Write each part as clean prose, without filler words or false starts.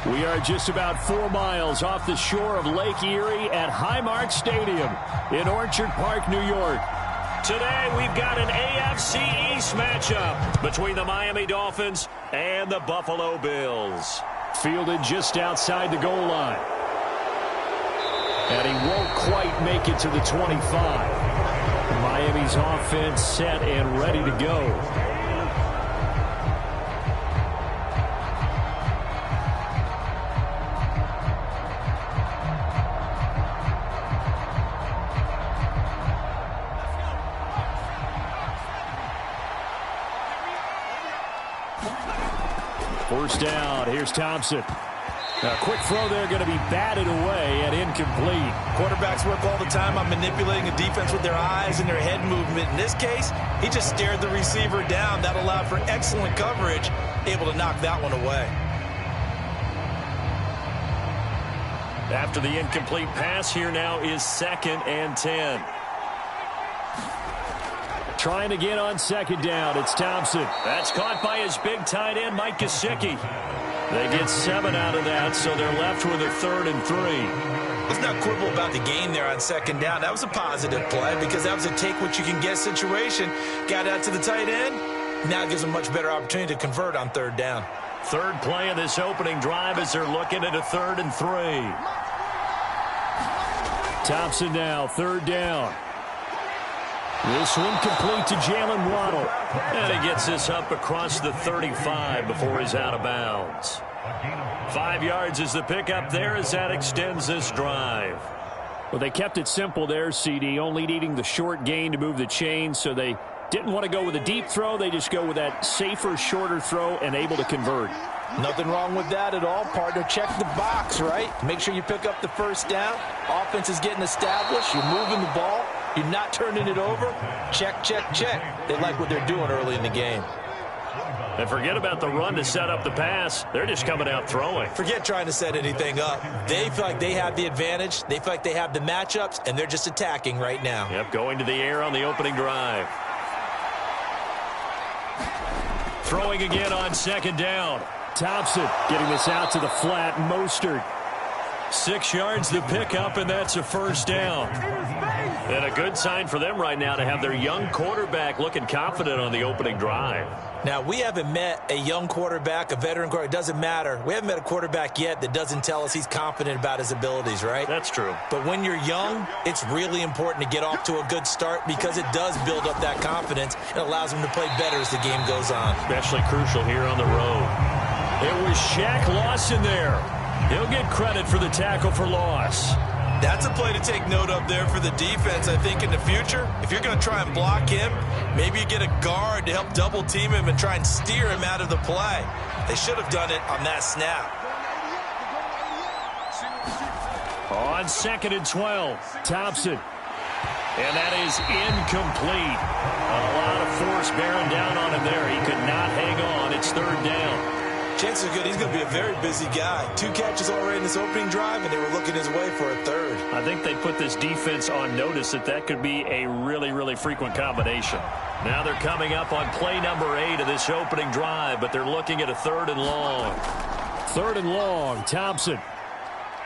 We are just about 4 miles off the shore of Lake Erie at Highmark Stadium in Orchard Park, New York. Today, we've got an AFC East matchup between the Miami Dolphins and the Buffalo Bills. Fielded just outside the goal line. And he won't quite make it to the 25. Miami's offense set and ready to go. First down. Here's Thompson. A quick throw there going to be batted away and incomplete. Quarterbacks work all the time on manipulating a defense with their eyes and their head movement. In this case, he just stared the receiver down. That allowed for excellent coverage, able to knock that one away. After the incomplete pass, here now is 2nd and 10. Trying to get on 2nd down. It's Thompson. That's caught by his big tight end, Mike Gesicki. They get 7 out of that, so they're left with a 3rd and 3. Let's not quibble about the gain there on 2nd down. That was a positive play because that was a take-what-you-can-get situation. Got out to the tight end. Now it gives them a much better opportunity to convert on 3rd down. Third play of this opening drive as they're looking at a 3rd and 3. Thompson now, 3rd down. This one complete to Jalen Waddle. And he gets this up across the 35 before he's out of bounds. 5 yards is the pickup there as that extends this drive. Well, they kept it simple there, CD, only needing the short gain to move the chain, so they didn't want to go with a deep throw. They just go with that safer, shorter throw and able to convert. Nothing wrong with that at all, partner. Check the box, right? Make sure you pick up the 1st down. Offense is getting established. You're moving the ball. You're not turning it over. Check, check, check. They like what they're doing early in the game. And forget about the run to set up the pass. They're just coming out throwing. Forget trying to set anything up. They feel like they have the advantage. They feel like they have the matchups, and they're just attacking right now. Yep, going to the air on the opening drive. Throwing again on 2nd down. Thompson getting this out to the flat. Mostert. 6 yards the pickup, and that's a 1st down. And a good sign for them right now to have their young quarterback looking confident on the opening drive. Now, we haven't met a young quarterback, a veteran quarterback. It doesn't matter. We haven't met a quarterback yet that doesn't tell us he's confident about his abilities, right? That's true. But when you're young, it's really important to get off to a good start because it does build up that confidence and allows him to play better as the game goes on. Especially crucial here on the road. It was Shaq Lawson there. He'll get credit for the tackle for loss. That's a play to take note of there for the defense, I think, in the future. If you're going to try and block him, maybe you get a guard to help double-team him and try and steer him out of the play. They should have done it on that snap. On 2nd and 12, Thompson. And that is incomplete. A lot of force bearing down on him there. He could not hang on. It's 3rd down. Chances are good he's going to be a very busy guy. 2 catches already in this opening drive, and they were looking his way for a 3rd. I think they put this defense on notice that could be a really, really frequent combination. Now they're coming up on play number 8 of this opening drive, but they're looking at a 3rd and long. 3rd and long, Thompson.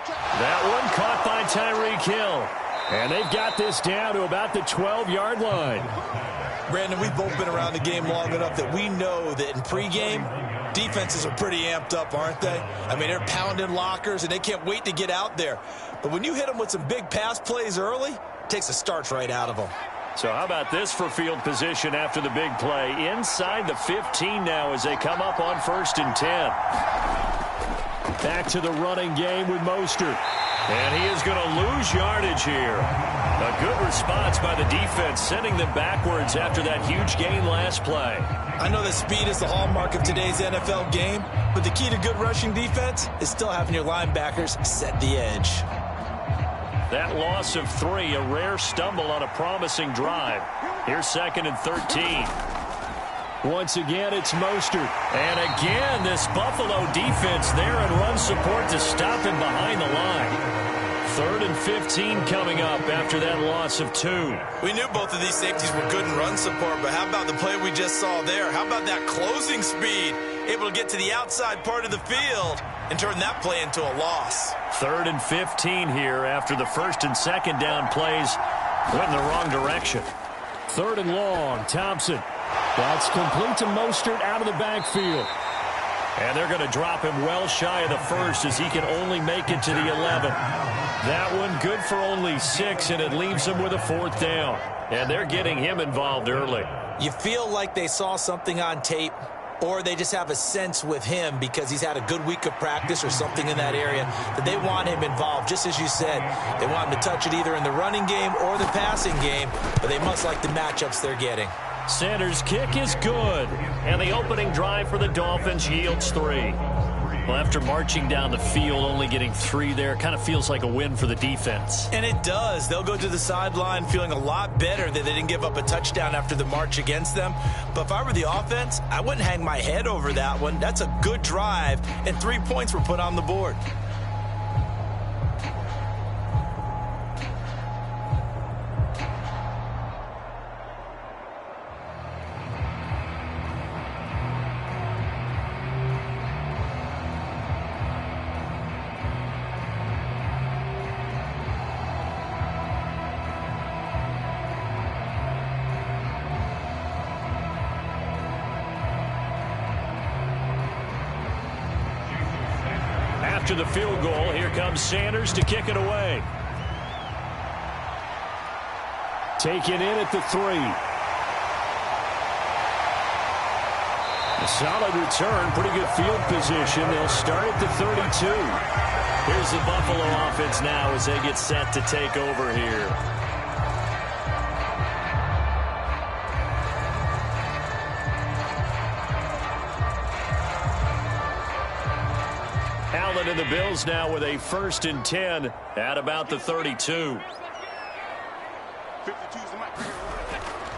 That one caught by Tyreek Hill. And they've got this down to about the 12-yard line. Brandon, we've both been around the game long enough that we know that in pregame, defenses are pretty amped up, aren't they? I mean, they're pounding lockers, and they can't wait to get out there. But when you hit them with some big pass plays early, it takes the starch right out of them. So how about this for field position after the big play? Inside the 15 now as they come up on 1st and 10. Back to the running game with Mostert. And he is going to lose yardage here. A good response by the defense, sending them backwards after that huge gain last play. I know that speed is the hallmark of today's NFL game, but the key to good rushing defense is still having your linebackers set the edge. That loss of 3, a rare stumble on a promising drive. Here's 2nd and 13. Once again, it's Mostert. And again, this Buffalo defense there in run support to stop him behind the line. 3rd and 15 coming up after that loss of 2. We knew both of these safeties were good in run support, but how about the play we just saw there? How about that closing speed? able to get to the outside part of the field and turn that play into a loss. 3rd and 15 here after the 1st and 2nd down plays went in the wrong direction. 3rd and long, Thompson. That's complete to Mostert out of the backfield. And they're going to drop him well shy of the 1st as he can only make it to the 11. That one good for only 6, and it leaves him with a 4th down. And they're getting him involved early. You feel like they saw something on tape, or they just have a sense with him because he's had a good week of practice or something in that area that they want him involved. Just as you said, they want him to touch it either in the running game or the passing game, but they must like the matchups they're getting. Sanders' kick is good, and the opening drive for the Dolphins yields 3. Well, after marching down the field, only getting 3 there, kind of feels like a win for the defense. And it does. They'll go to the sideline feeling a lot better that they didn't give up a touchdown after the march against them. But if I were the offense, I wouldn't hang my head over that one. That's a good drive, and 3 points were put on the board. After the field goal, here comes Sanders to kick it away. Taken in at the 3. A solid return, pretty good field position. They'll start at the 32. Here's the Buffalo offense now as they get set to take over here. Allen and the Bills now with a 1st and 10 at about the 32.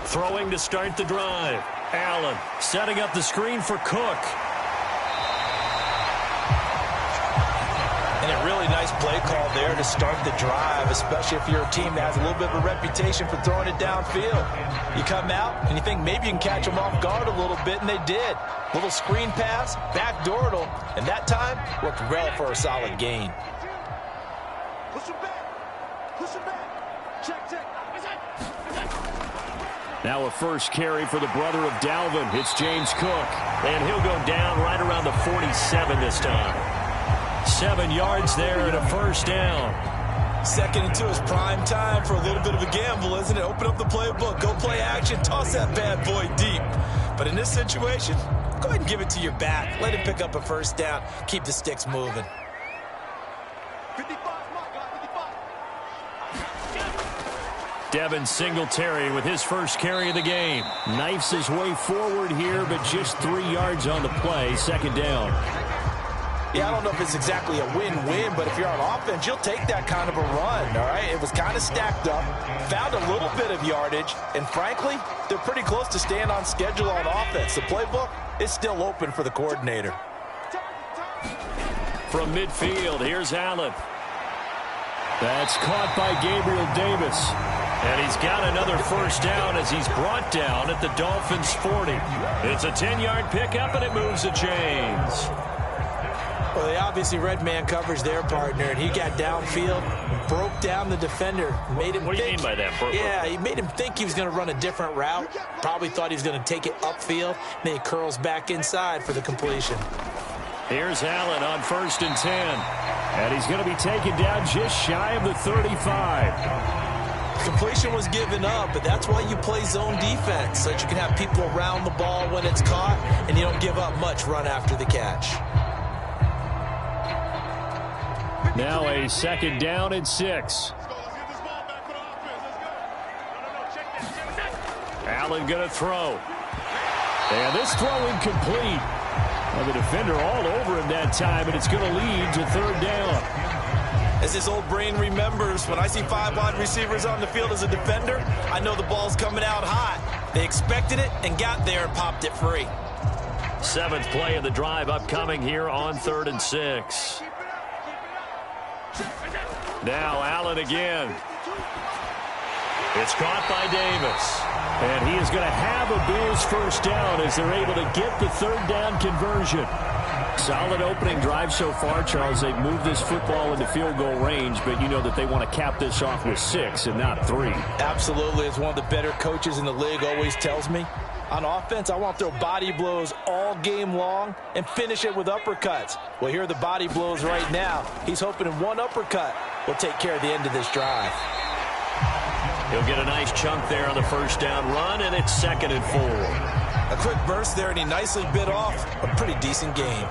Throwing to start the drive. Allen setting up the screen for Cook. And a really nice play call there to start the drive, especially if you're a team that has a little bit of a reputation for throwing it downfield. You come out and you think maybe you can catch them off guard a little bit, and they did. Little screen pass, backdoored them, and that time worked well for a solid gain. Push him back. Push him back. Check, check. Now a first carry for the brother of Dalvin. It's James Cook. And he'll go down right around the 47 this time. 7 yards there and a 1st down. 2nd and 2 is prime time for a little bit of a gamble, isn't it? Open up the playbook, go play action, toss that bad boy deep. But in this situation, go ahead and give it to your back. Let him pick up a 1st down. Keep the sticks moving. 55, Devin Singletary with his first carry of the game. Knifes his way forward here, but just 3 yards on the play. 2nd down. Yeah, I don't know if it's exactly a win-win, but if you're on offense, you'll take that kind of a run, all right? It was kind of stacked up, found a little bit of yardage, and frankly, they're pretty close to staying on schedule on offense. The playbook is still open for the coordinator. From midfield, here's Allen. That's caught by Gabriel Davis. And he's got another 1st down as he's brought down at the Dolphins' 40. It's a 10-yard pickup, and it moves the chains. Well, they obviously read man coverage their partner, and he got downfield, broke down the defender, made him What do you mean by that? Yeah, he made him think he was going to run a different route. Probably thought he was going to take it upfield. Then he curls back inside for the completion. Here's Allen on 1st and 10. And he's going to be taken down just shy of the 35. Completion was given up, but that's why you play zone defense, so that you can have people around the ball when it's caught, and you don't give up much run after the catch. Now a 2nd down and 6. Allen going to throw. And this throw incomplete. Well, the defender all over him that time, and it's going to lead to 3rd down. As his old brain remembers, when I see 5 wide receivers on the field as a defender, I know the ball's coming out hot. They expected it and got there and popped it free. 7th play of the drive upcoming here on 3rd and 6. Now Allen again. It's caught by Davis. And he is going to have a Bills first down as they're able to get the third down conversion. Solid opening drive so far, Charles. They've moved this football into field goal range, but you know that they want to cap this off with 6 and not 3. Absolutely. As one of the better coaches in the league always tells me, on offense, I want to throw body blows all game long and finish it with uppercuts. Well, here are the body blows right now. He's hoping in one uppercut will take care of the end of this drive. He'll get a nice chunk there on the first down run, and it's 2nd and 4. A quick burst there, and he nicely bit off a pretty decent game.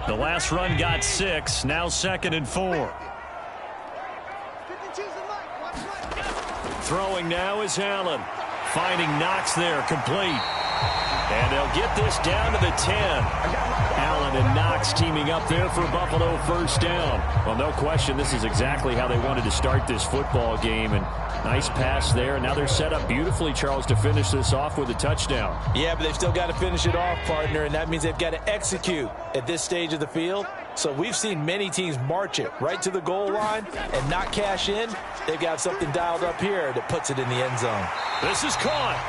The last run got 6, now 2nd and 4. Throwing now is Allen. Finding Knox there, complete. And they'll get this down to the 10. Allen and Knox teaming up there for Buffalo first down. Well, no question, this is exactly how they wanted to start this football game. And nice pass there. Now they're set up beautifully, Charles, to finish this off with a touchdown. Yeah, but they've still got to finish it off, partner, and that means they've got to execute at this stage of the field. So we've seen many teams march it right to the goal line and not cash in. They've got something dialed up here that puts it in the end zone. This is caught.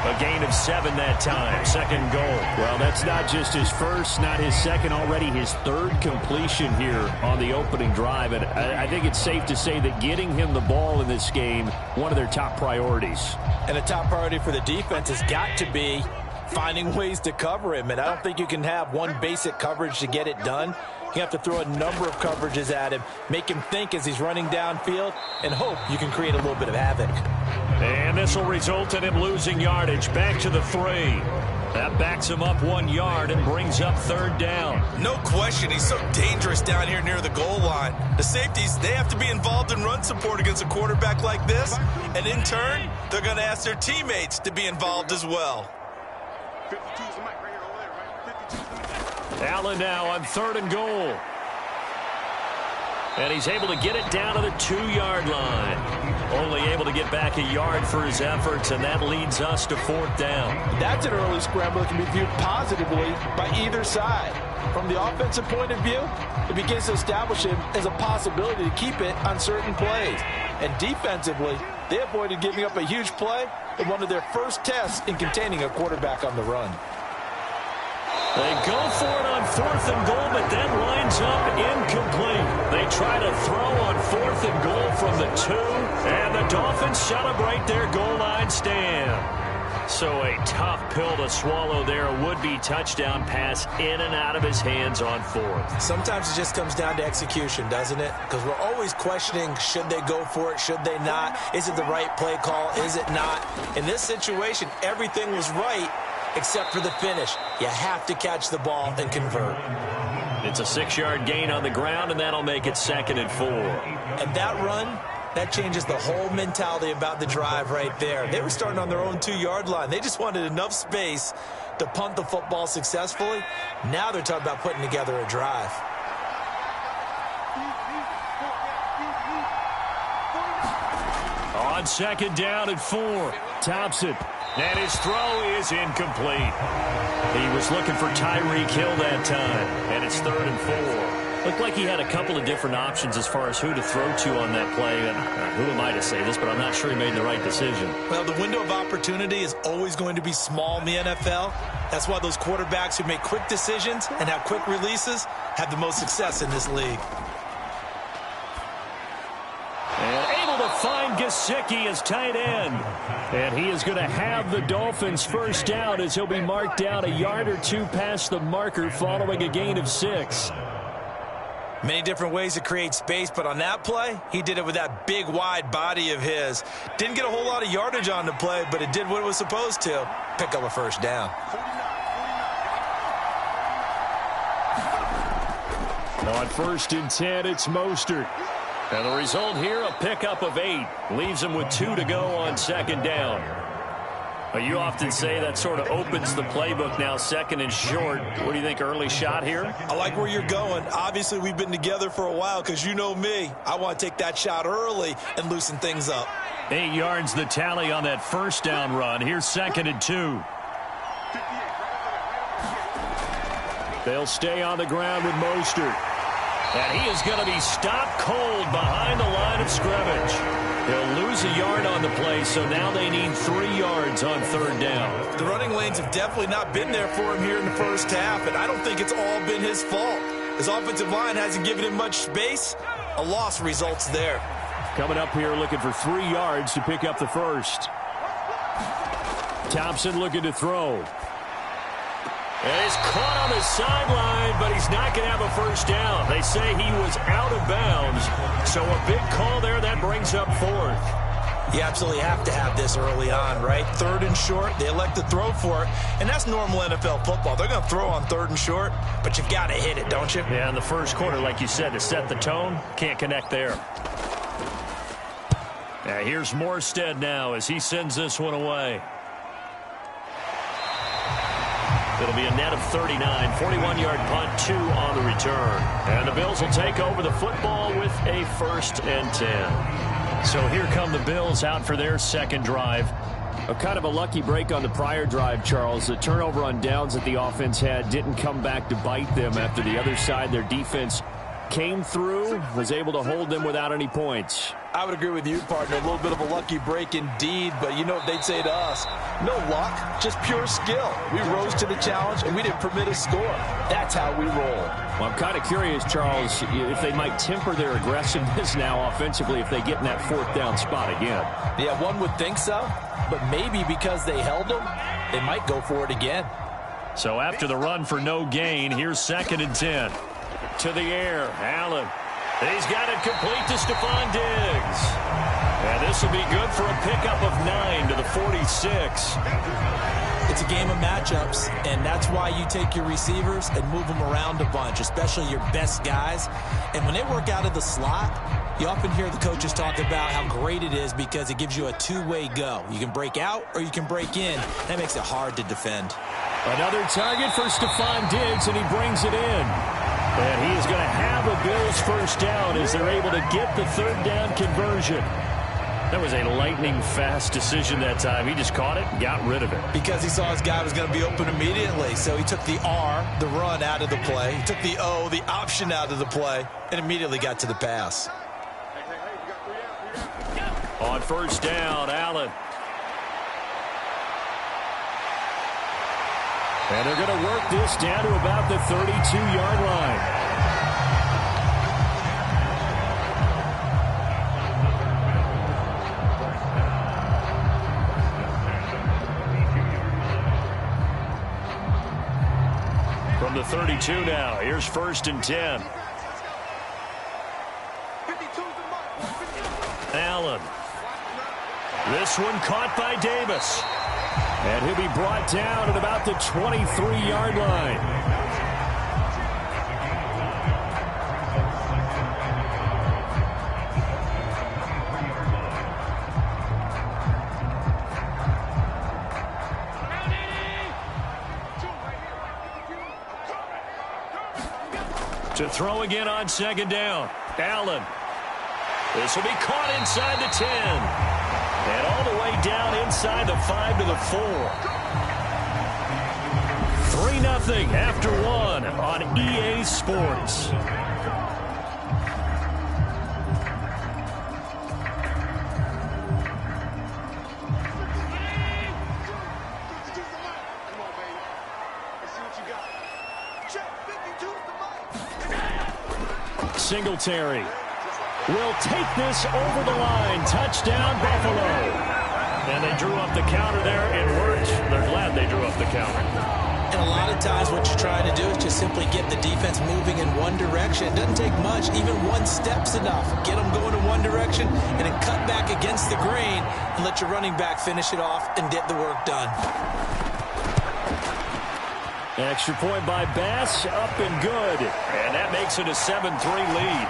A gain of 7 that time. 2nd goal. Well, that's not just his first, not his second, already his 3rd completion here on the opening drive. And I think it's safe to say that getting him the ball in this game, one of their top priorities. And a top priority for the defense has got to be finding ways to cover him. And I don't think you can have one basic coverage to get it done. You have to throw a number of coverages at him, make him think as he's running downfield, and hope you can create a little bit of havoc. And this will result in him losing yardage. Back to the 3. That backs him up 1 yard and brings up 3rd down. No question, he's so dangerous down here near the goal line. The safeties, they have to be involved in run support against a quarterback like this. And in turn, they're going to ask their teammates to be involved as well. Allen now on 3rd and goal. And he's able to get it down to the 2-yard line. Only able to get back a yard for his efforts, and that leads us to 4th down. That's an early scramble that can be viewed positively by either side. From the offensive point of view, it begins to establish him as a possibility to keep it on certain plays. And defensively, they avoided giving up a huge play in one of their first tests in containing a quarterback on the run. They go for it on 4th and goal, but that lines up incomplete. They try to throw on 4th and goal from the 2, and the Dolphins celebrate their goal line stand. So a tough pill to swallow there. A would-be touchdown pass in and out of his hands on 4th. Sometimes it just comes down to execution, doesn't it? Because we're always questioning, should they go for it, should they not? Is it the right play call, is it not? In this situation, everything was right, except for the finish. You have to catch the ball and convert. It's a 6-yard gain on the ground, and that'll make it 2nd and 4. And that run, that changes the whole mentality about the drive right there. They were starting on their own 2-yard line. They just wanted enough space to punt the football successfully. Now they're talking about putting together a drive. On 2nd down and 4, Thompson. And his throw is incomplete. He was looking for Tyreek Hill that time, and it's 3rd and 4. Looked like he had a couple of different options as far as who to throw to on that play. And who am I to say this, but I'm not sure he made the right decision. Well, the window of opportunity is always going to be small in the NFL. That's why those quarterbacks who make quick decisions and have quick releases have the most success in this league. And able to find Gesicki as tight end. And he is going to have the Dolphins first down as he'll be marked down a yard or 2 past the marker following a gain of 6. Many different ways to create space, but on that play, he did it with that big, wide body of his. Didn't get a whole lot of yardage on the play, but it did what it was supposed to, pick up a first down. On 1st and 10, it's Mostert. And the result here, a pickup of 8. Leaves him with 2 to go on 2nd down. Well, you often say that sort of opens the playbook now, 2nd and short. What do you think, early shot here? I like where you're going. Obviously, we've been together for a while because you know me. I want to take that shot early and loosen things up. 8 yards the tally on that first down run. Here's 2nd and 2. They'll stay on the ground with Mostert. And he is going to be stopped cold behind the line of scrimmage. He'll lose a yard on the play, so now they need 3 yards on 3rd down. The running lanes have definitely not been there for him here in the first half, and I don't think it's all been his fault. His offensive line hasn't given him much space. A loss results there. Coming up here looking for 3 yards to pick up the first. Thompson looking to throw. And he's caught on the sideline, but he's not going to have a first down. They say he was out of bounds, so a big call there that brings up 4th. You absolutely have to have this early on, right? 3rd and short, they elect to throw for it, and that's normal NFL football. They're going to throw on 3rd and short, but you've got to hit it, don't you? Yeah, in the first quarter, like you said, to set the tone, can't connect there. Now here's Morstead now as he sends this one away. It'll be a net of 39, 41-yard punt, 2 on the return. And the Bills will take over the football with a 1st and 10. So here come the Bills out for their second drive. A kind of a lucky break on the prior drive, Charles. The turnover on downs that the offense had didn't come back to bite them after the other side. Their defense came through, was able to hold them without any points. I would agree with you, partner. A little bit of a lucky break indeed, but you know what they'd say to us? No luck, just pure skill. We rose to the challenge, and we didn't permit a score. That's how we roll. Well, I'm kind of curious, Charles, if they might temper their aggressiveness now offensively if they get in that 4th down spot again. Yeah, one would think so, but maybe because they held them, they might go for it again. So after the run for no gain, here's 2nd and 10. To the air, Allen. He's got it complete to Stephon Diggs. And this will be good for a pickup of 9 to the 46. It's a game of matchups, and that's why you take your receivers and move them around a bunch, especially your best guys. And when they work out of the slot, you often hear the coaches talk about how great it is because it gives you a two-way go. You can break out or you can break in. That makes it hard to defend. Another target for Stephon Diggs, and he brings it in. And he is going to have a Bills first down as they're able to get the 3rd down conversion. That was a lightning-fast decision that time. He just caught it and got rid of it. Because he saw his guy was going to be open immediately. So he took the R, the run, out of the play. He took the O, the option, out of the play, and immediately got to the pass. On 1st down, Allen. And they're going to work this down to about the 32-yard line. From the 32 now, here's 1st and 10. Allen. This one caught by Davis. And he'll be brought down at about the 23-yard line. To throw again on 2nd down. Allen. This will be caught inside the 10. And all the way down inside the 5 to the 4. 3-0 after 1 on EA Sports. Singletary will take this over the line. Touchdown, Buffalo. And they drew up the counter there. It worked. They're glad they drew up the counter. And a lot of times what you're trying to do is just simply get the defense moving in one direction. It doesn't take much. Even one step's enough. Get them going in one direction and then cut back against the grain and let your running back finish it off and get the work done. Extra point by Bass, up and good. And that makes it a 7-3 lead.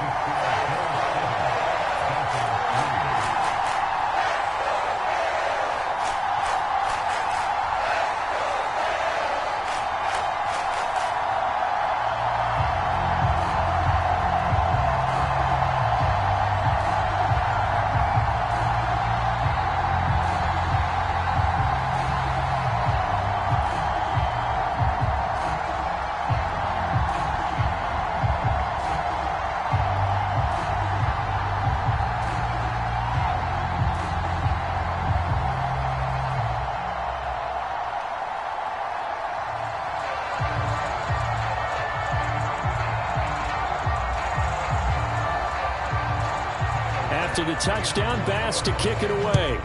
After the touchdown, Bass to kick it away.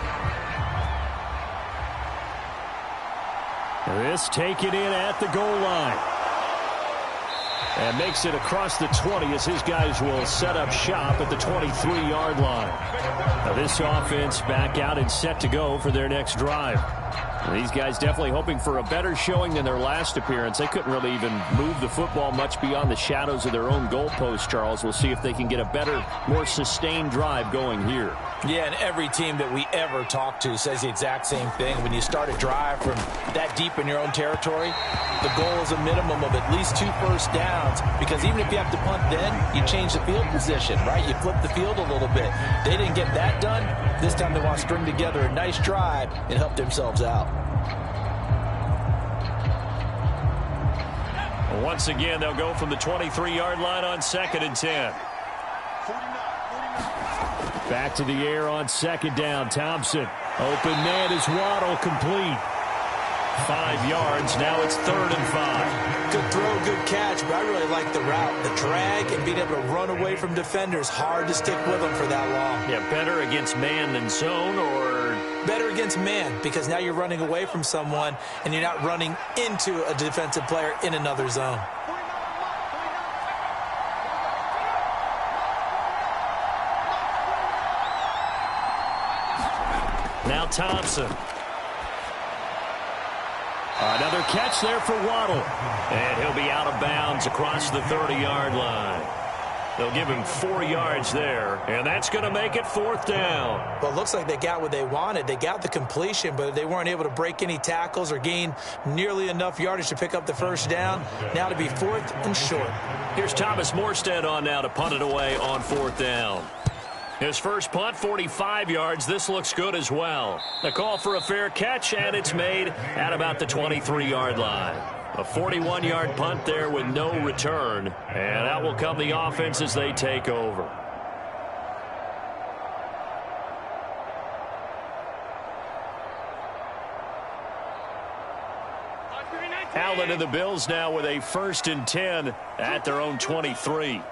This taken in at the goal line. And makes it across the 20 as his guys will set up shop at the 23-yard line. Now this offense back out and set to go for their next drive. These guys definitely hoping for a better showing than their last appearance. They couldn't really even move the football much beyond the shadows of their own goalpost, Charles. We'll see if they can get a better, more sustained drive going here. Yeah, and every team that we ever talk to says the exact same thing. When you start a drive from that deep in your own territory, the goal is a minimum of at least 2 first downs, because even if you have to punt then, you change the field position, right? You flip the field a little bit. They didn't get that done. This time they want to string together a nice drive and help themselves out. Once again, they'll go from the 23-yard line on 2nd and 10. Back to the air on 2nd down. Thompson. Open man is Waddle, complete. 5 yards. Now it's 3rd and 5. Good throw, good catch, but I really like the route. The drag and being able to run away from defenders. Hard to stick with them for that long. Yeah, better against man than zone, or? Better against man, because now you're running away from someone and you're not running into a defensive player in another zone. Now Thompson. Another catch there for Waddle. And he'll be out of bounds across the 30-yard line. They'll give him 4 yards there, and that's going to make it 4th down. Well, it looks like they got what they wanted. They got the completion, but they weren't able to break any tackles or gain nearly enough yardage to pick up the first down. Now to be 4th and short. Here's Thomas Morstead on now to punt it away on 4th down. His first punt, 45 yards. This looks good as well. The call for a fair catch, and it's made at about the 23-yard line. A 41-yard punt there with no return. And out will come the offense as they take over. Allen and the Bills now with a 1st and 10 at their own 23.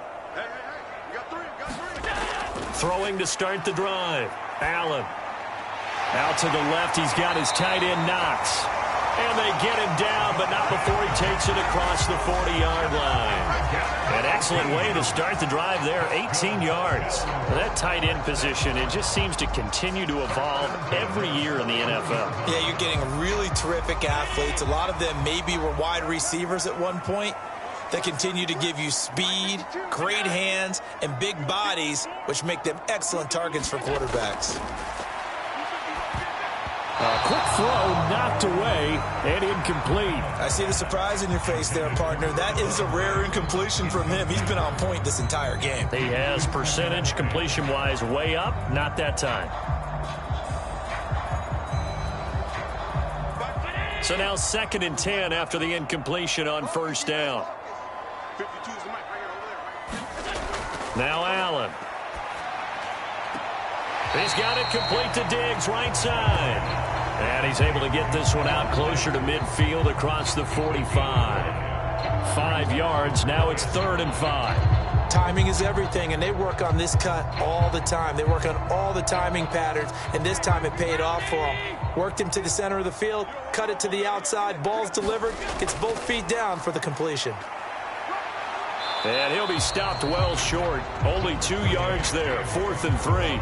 Throwing to start the drive. Allen. Out to the left. He's got his tight end, Knox. And they get him down, but not before he takes it across the 40-yard line. An excellent way to start the drive there, 18 yards. That tight end position, it just seems to continue to evolve every year in the NFL. Yeah, you're getting really terrific athletes. A lot of them maybe were wide receivers at one point. That continue to give you speed, great hands, and big bodies, which make them excellent targets for quarterbacks. A quick throw knocked away and incomplete. I see the surprise in your face there, partner. That is a rare incompletion from him. He's been on point this entire game. He has percentage completion-wise way up, not that time. So now 2nd and 10 after the incompletion on 1st down. Now Allen. He's got it complete to Diggs, right side. And he's able to get this one out closer to midfield across the 45. 5 yards. Now it's 3rd and 5. Timing is everything, and they work on this cut all the time. They work on all the timing patterns, and this time it paid off for them. Worked him to the center of the field, cut it to the outside, ball's delivered, gets both feet down for the completion. And he'll be stopped well short. Only 2 yards there. 4th and 3.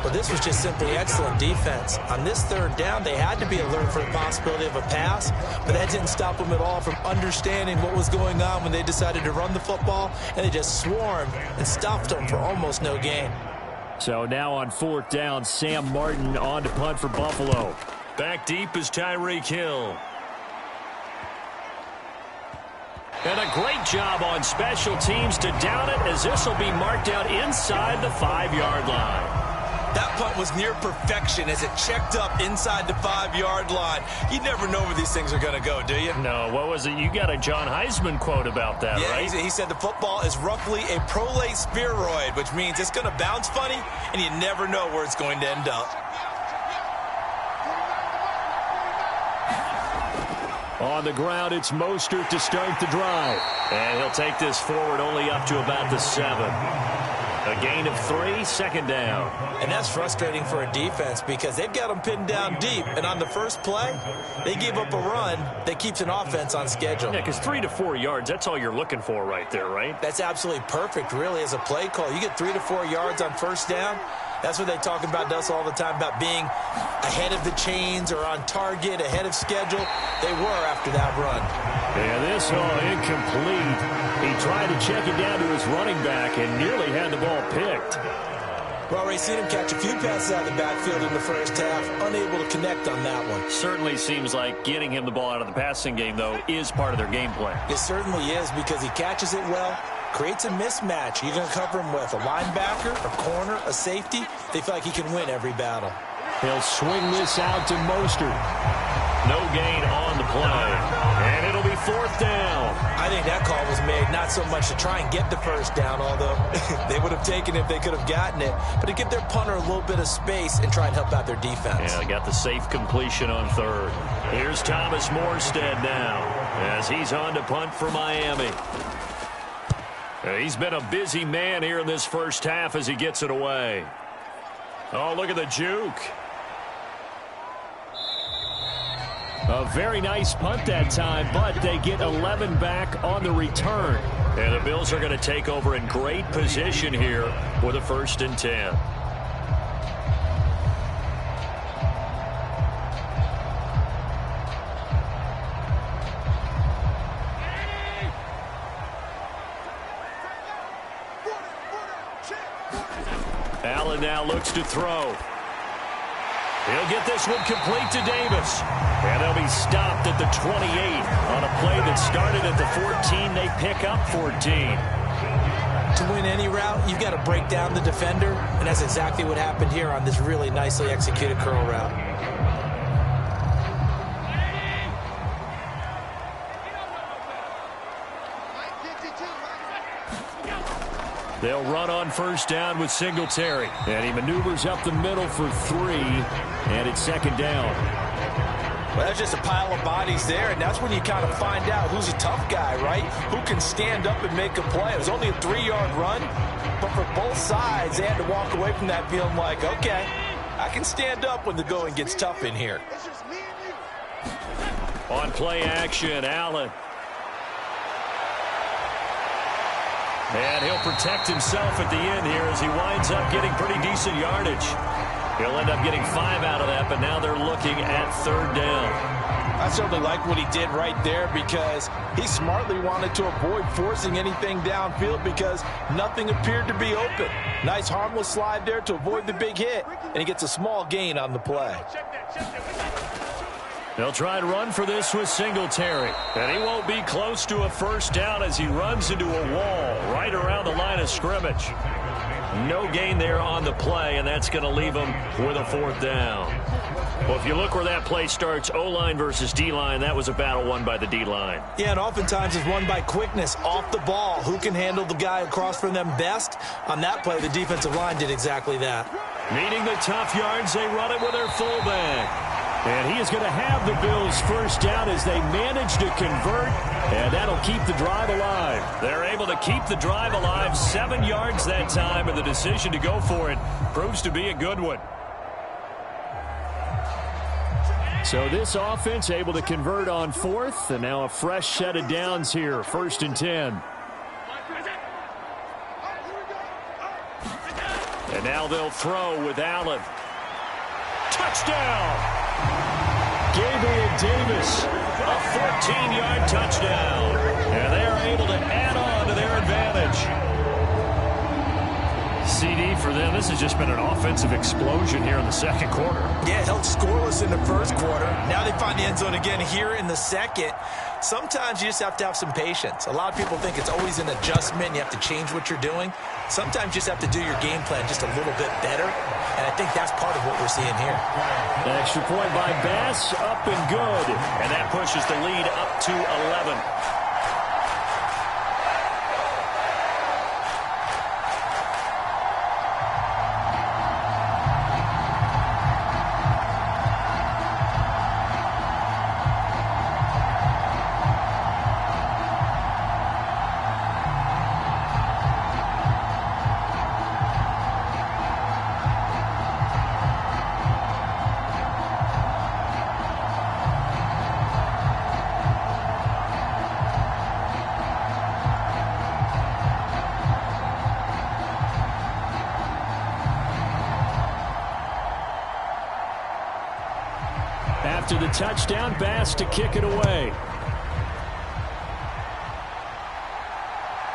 But this was just simply excellent defense. On this 3rd down, they had to be alert for the possibility of a pass, but that didn't stop them at all from understanding what was going on when they decided to run the football, and they just swarmed and stuffed them for almost no gain. So now on 4th down, Sam Martin on to punt for Buffalo. Back deep is Tyreek Hill. And a great job on special teams to down it, as this will be marked out inside the 5-yard line. That punt was near perfection as it checked up inside the 5-yard line. You never know where these things are going to go, do you? No, what was it? You got a John Heisman quote about that, right? Yeah, he said the football is roughly a prolate spheroid, which means it's going to bounce funny, and you never know where it's going to end up. On the ground, it's Mostert to start the drive. And he'll take this forward only up to about the 7. A gain of 3, second down. And that's frustrating for a defense because they've got them pinned down deep. And on the first play, they give up a run that keeps an offense on schedule. Yeah, because 3 to 4 yards, that's all you're looking for right there, right? That's absolutely perfect, really, as a play call. You get 3 to 4 yards on first down. That's what they talk about to us all the time, about being ahead of the chains or on target, ahead of schedule. They were after that run. Yeah, this incomplete. He tried to check it down to his running back and nearly had the ball picked. Well, we've seen him catch a few passes out of the backfield in the first half, unable to connect on that one. Certainly seems like getting him the ball out of the passing game, though, is part of their game plan. It certainly is because he catches it well, creates a mismatch. You're going to cover him with a linebacker, a corner, a safety. They feel like he can win every battle. He'll swing this out to Mostert. No gain on the play. And it'll be fourth down. I think that call was made not so much to try and get the first down, although they would have taken it if they could have gotten it, but to give their punter a little bit of space and try and help out their defense. Yeah, they got the safe completion on third. Here's Thomas Morstead now as he's on to punt for Miami. He's been a busy man here in this first half as he gets it away. Oh, look at the juke. A very nice punt that time, but they get 11 back on the return. And the Bills are going to take over in great position here with a 1st and 10. Allen now looks to throw. He'll get this one complete to Davis. And they'll be stopped at the 28 on a play that started at the 14. They pick up 14. To win any route, you've got to break down the defender, and that's exactly what happened here on this really nicely executed curl route. They'll run on first down with Singletary. And he maneuvers up the middle for 3. And it's second down. Well, that's just a pile of bodies there, and that's when you kind of find out who's a tough guy, right? Who can stand up and make a play. It was only a 3-yard run, but for both sides, they had to walk away from that feeling like, okay, I can stand up when the going gets tough in here. On play action, Allen. And he'll protect himself at the end here as he winds up getting pretty decent yardage. He'll end up getting 5 out of that, but now they're looking at third down. I certainly like what he did right there because he smartly wanted to avoid forcing anything downfield because nothing appeared to be open. Nice harmless slide there to avoid the big hit, and he gets a small gain on the play. They'll try and run for this with Singletary. And he won't be close to a first down as he runs into a wall right around the line of scrimmage. No gain there on the play, and that's going to leave him with a fourth down. Well, if you look where that play starts, O-line versus D-line, that was a battle won by the D-line. Yeah, and oftentimes it's won by quickness off the ball. Who can handle the guy across from them best? On that play, the defensive line did exactly that. Needing the tough yards, they run it with their fullback. And he is going to have the Bills first down as they manage to convert, and that'll keep the drive alive. They're able to keep the drive alive, 7 yards that time, and the decision to go for it proves to be a good one. So this offense able to convert on 4th, and now a fresh set of downs here, 1st and 10. And now they'll throw with Allen. Touchdown! Gabriel Davis, a 14-yard touchdown. And they're able to add on to their advantage. CD for them. This has just been an offensive explosion here in the second quarter. Yeah, held scoreless in the first quarter. Now they find the end zone again here in the second. Sometimes you just have to have some patience. A lot of people think it's always an adjustment. You have to change what you're doing. Sometimes you just have to do your game plan just a little bit better. And I think that's part of what we're seeing here. An extra point by Bass, up and good. And that pushes the lead up to 11. to the touchdown pass to kick it away.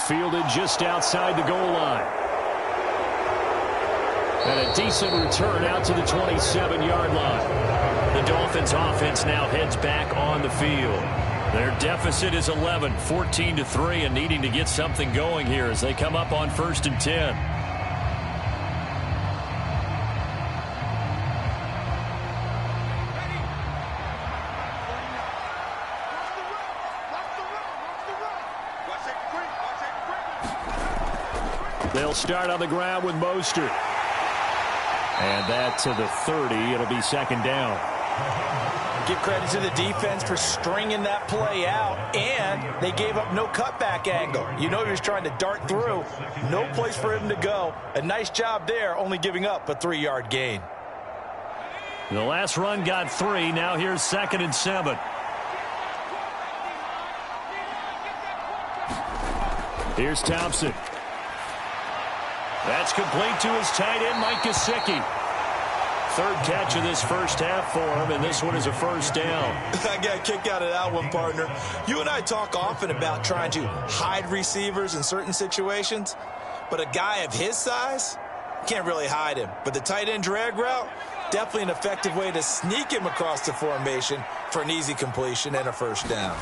Fielded just outside the goal line. And a decent return out to the 27-yard line. The Dolphins offense now heads back on the field. Their deficit is 11, 14-3, and needing to get something going here as they come up on 1st and 10. They'll start on the ground with Mostert. And that to the 30. It'll be 2nd down. Give credit to the defense for stringing that play out, and they gave up no cutback angle. You know he was trying to dart through. No place for him to go. A nice job there, only giving up a 3-yard gain. The last run got 3. Now here's 2nd and 7. Here's Thompson. That's complete to his tight end, Mike Gesicki. 3rd catch of this first half for him, and this one is a 1st down. I got a kick out of that one, partner. You and I talk often about trying to hide receivers in certain situations, but a guy of his size can't really hide him. But the tight end drag route, definitely an effective way to sneak him across the formation for an easy completion and a 1st down.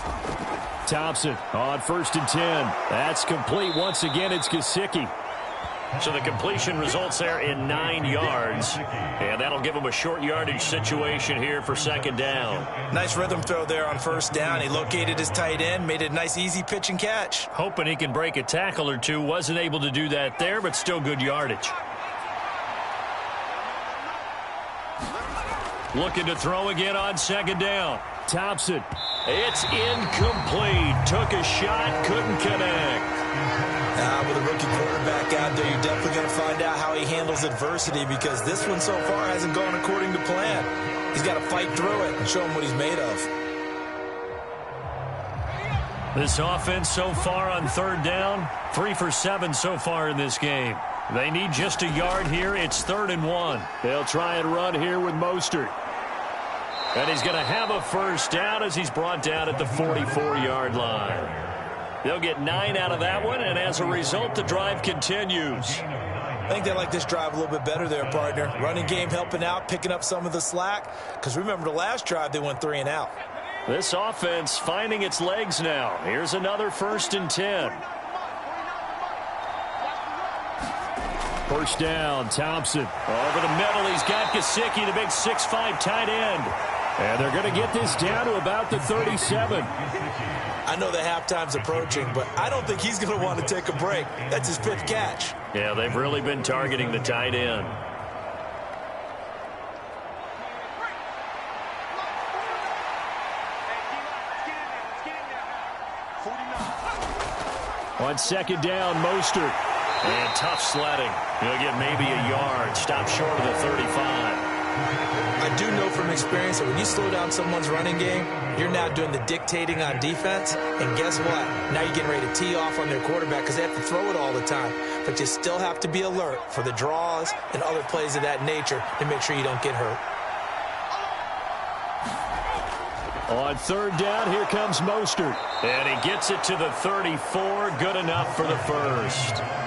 Thompson on 1st and 10. That's complete. Once again, it's Gesicki. So the completion results there in 9 yards. And that'll give him a short yardage situation here for 2nd down. Nice rhythm throw there on 1st down. He located his tight end, made it a nice easy pitch and catch. Hoping he can break a tackle or two. Wasn't able to do that there, but still good yardage. Looking to throw again on 2nd down. Thompson. It's incomplete. Took a shot, couldn't connect. With a rookie quarterback out there, you're definitely going to find out how he handles adversity, because this one so far hasn't gone according to plan. He's got to fight through it and show him what he's made of. This offense so far on 3rd down, 3 for 7 so far in this game. They need just a yard here. It's 3rd and 1. They'll try and run here with Mostert. And he's going to have a 1st down as he's brought down at the 44-yard line. They'll get 9 out of that one, and as a result, the drive continues. I think they like this drive a little bit better there, partner. Running game helping out, picking up some of the slack. Because remember, the last drive, they went 3 and out. This offense finding its legs now. Here's another 1st and 10. 1st down, Thompson. Over the middle, he's got Gesicki, the big 6'5" tight end. And they're going to get this down to about the 37. I know the halftime's approaching, but I don't think he's going to want to take a break. That's his 5th catch. Yeah, they've really been targeting the tight end. On 2nd down, Mostert. And tough sledding. He'll get maybe a yard. Stop short of the 35. I do know from experience that when you slow down someone's running game, you're now doing the dictating on defense. And guess what? Now you're getting ready to tee off on their quarterback because they have to throw it all the time. But you still have to be alert for the draws and other plays of that nature to make sure you don't get hurt. On 3rd down, here comes Mostert. And he gets it to the 34. Good enough for the 1st.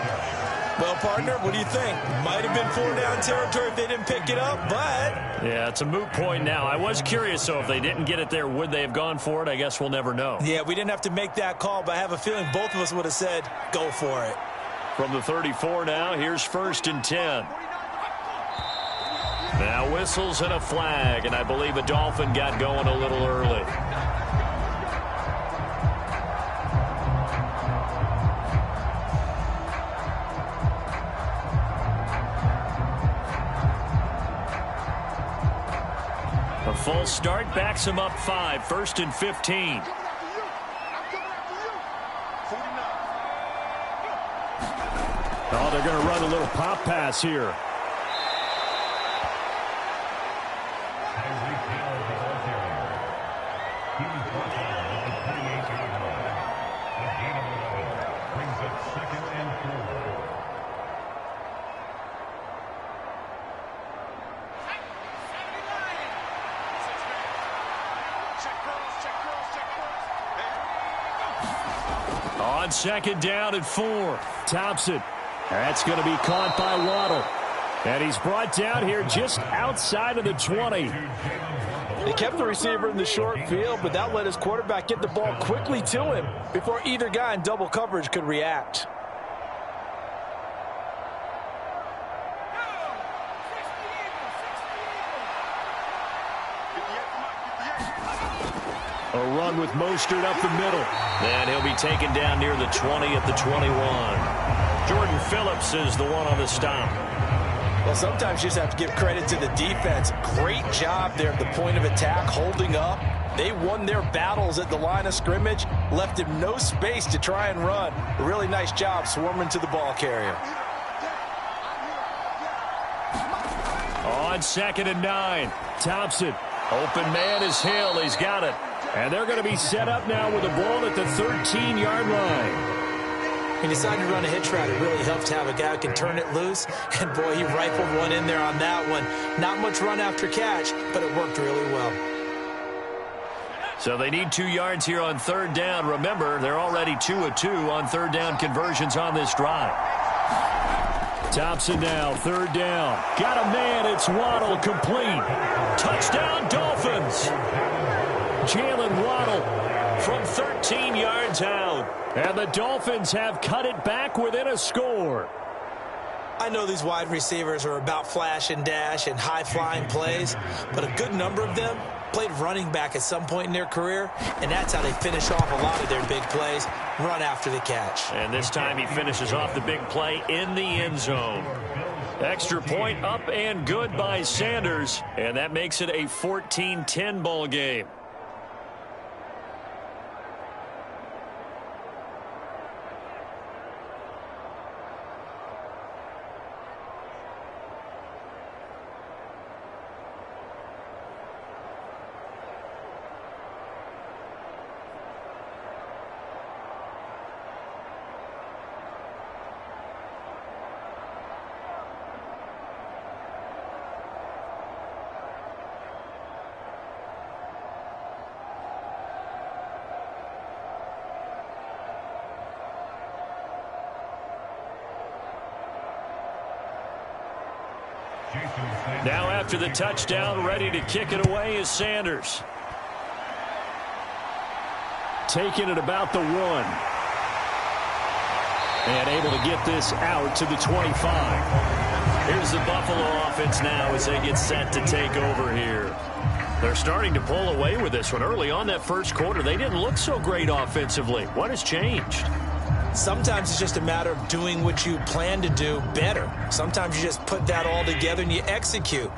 Well, partner, what do you think? Might have been 4-down territory if they didn't pick it up, but... Yeah, it's a moot point now. I was curious, so if they didn't get it there, would they have gone for it? I guess we'll never know. Yeah, we didn't have to make that call, but I have a feeling both of us would have said, go for it. From the 34 now, here's 1st and 10. Now whistles and a flag, and I believe a Dolphin got going a little early. A full start backs him up 5, 1st and 15. Oh, they're going to run a little pop pass here. On second down and 4. Thompson. That's going to be caught by Waddle. And he's brought down here just outside of the 20. They kept the receiver in the short field, but that let his quarterback get the ball quickly to him before either guy in double coverage could react. A run with Mostert up the middle. And he'll be taken down near the 20 at the 21. Jordan Phillips is the one on the stop. Well, sometimes you just have to give credit to the defense. Great job there at the point of attack, holding up. They won their battles at the line of scrimmage, left him no space to try and run. A really nice job swarming to the ball carrier. On second and 9, Thompson. Open man is Hill. He's got it. And they're going to be set up now with the ball at the 13-yard line. He decided to run a hitch route. It really helps to have a guy who can turn it loose. And, boy, he rifled one in there on that one. Not much run after catch, but it worked really well. So they need 2 yards here on third down. Remember, they're already 2 of 2 on third down conversions on this drive. Thompson now, third down. Got a man. It's Waddle, complete. Touchdown, Dolphins. Jalen Waddle from 13 yards out. And the Dolphins have cut it back within a score. I know these wide receivers are about flash and dash and high-flying plays, but a good number of them played running back at some point in their career, and that's how they finish off a lot of their big plays, run after the catch. And this time he finishes off the big play in the end zone. Extra point up and good by Sanders, and that makes it a 14-10 ball game. Now after the touchdown, ready to kick it away is Sanders. Taking it about the 1. And able to get this out to the 25. Here's the Buffalo offense now as they get set to take over here. They're starting to pull away with this one. Early on that first quarter, they didn't look so great offensively. What has changed? Sometimes it's just a matter of doing what you plan to do better. Sometimes you just put that all together and you execute.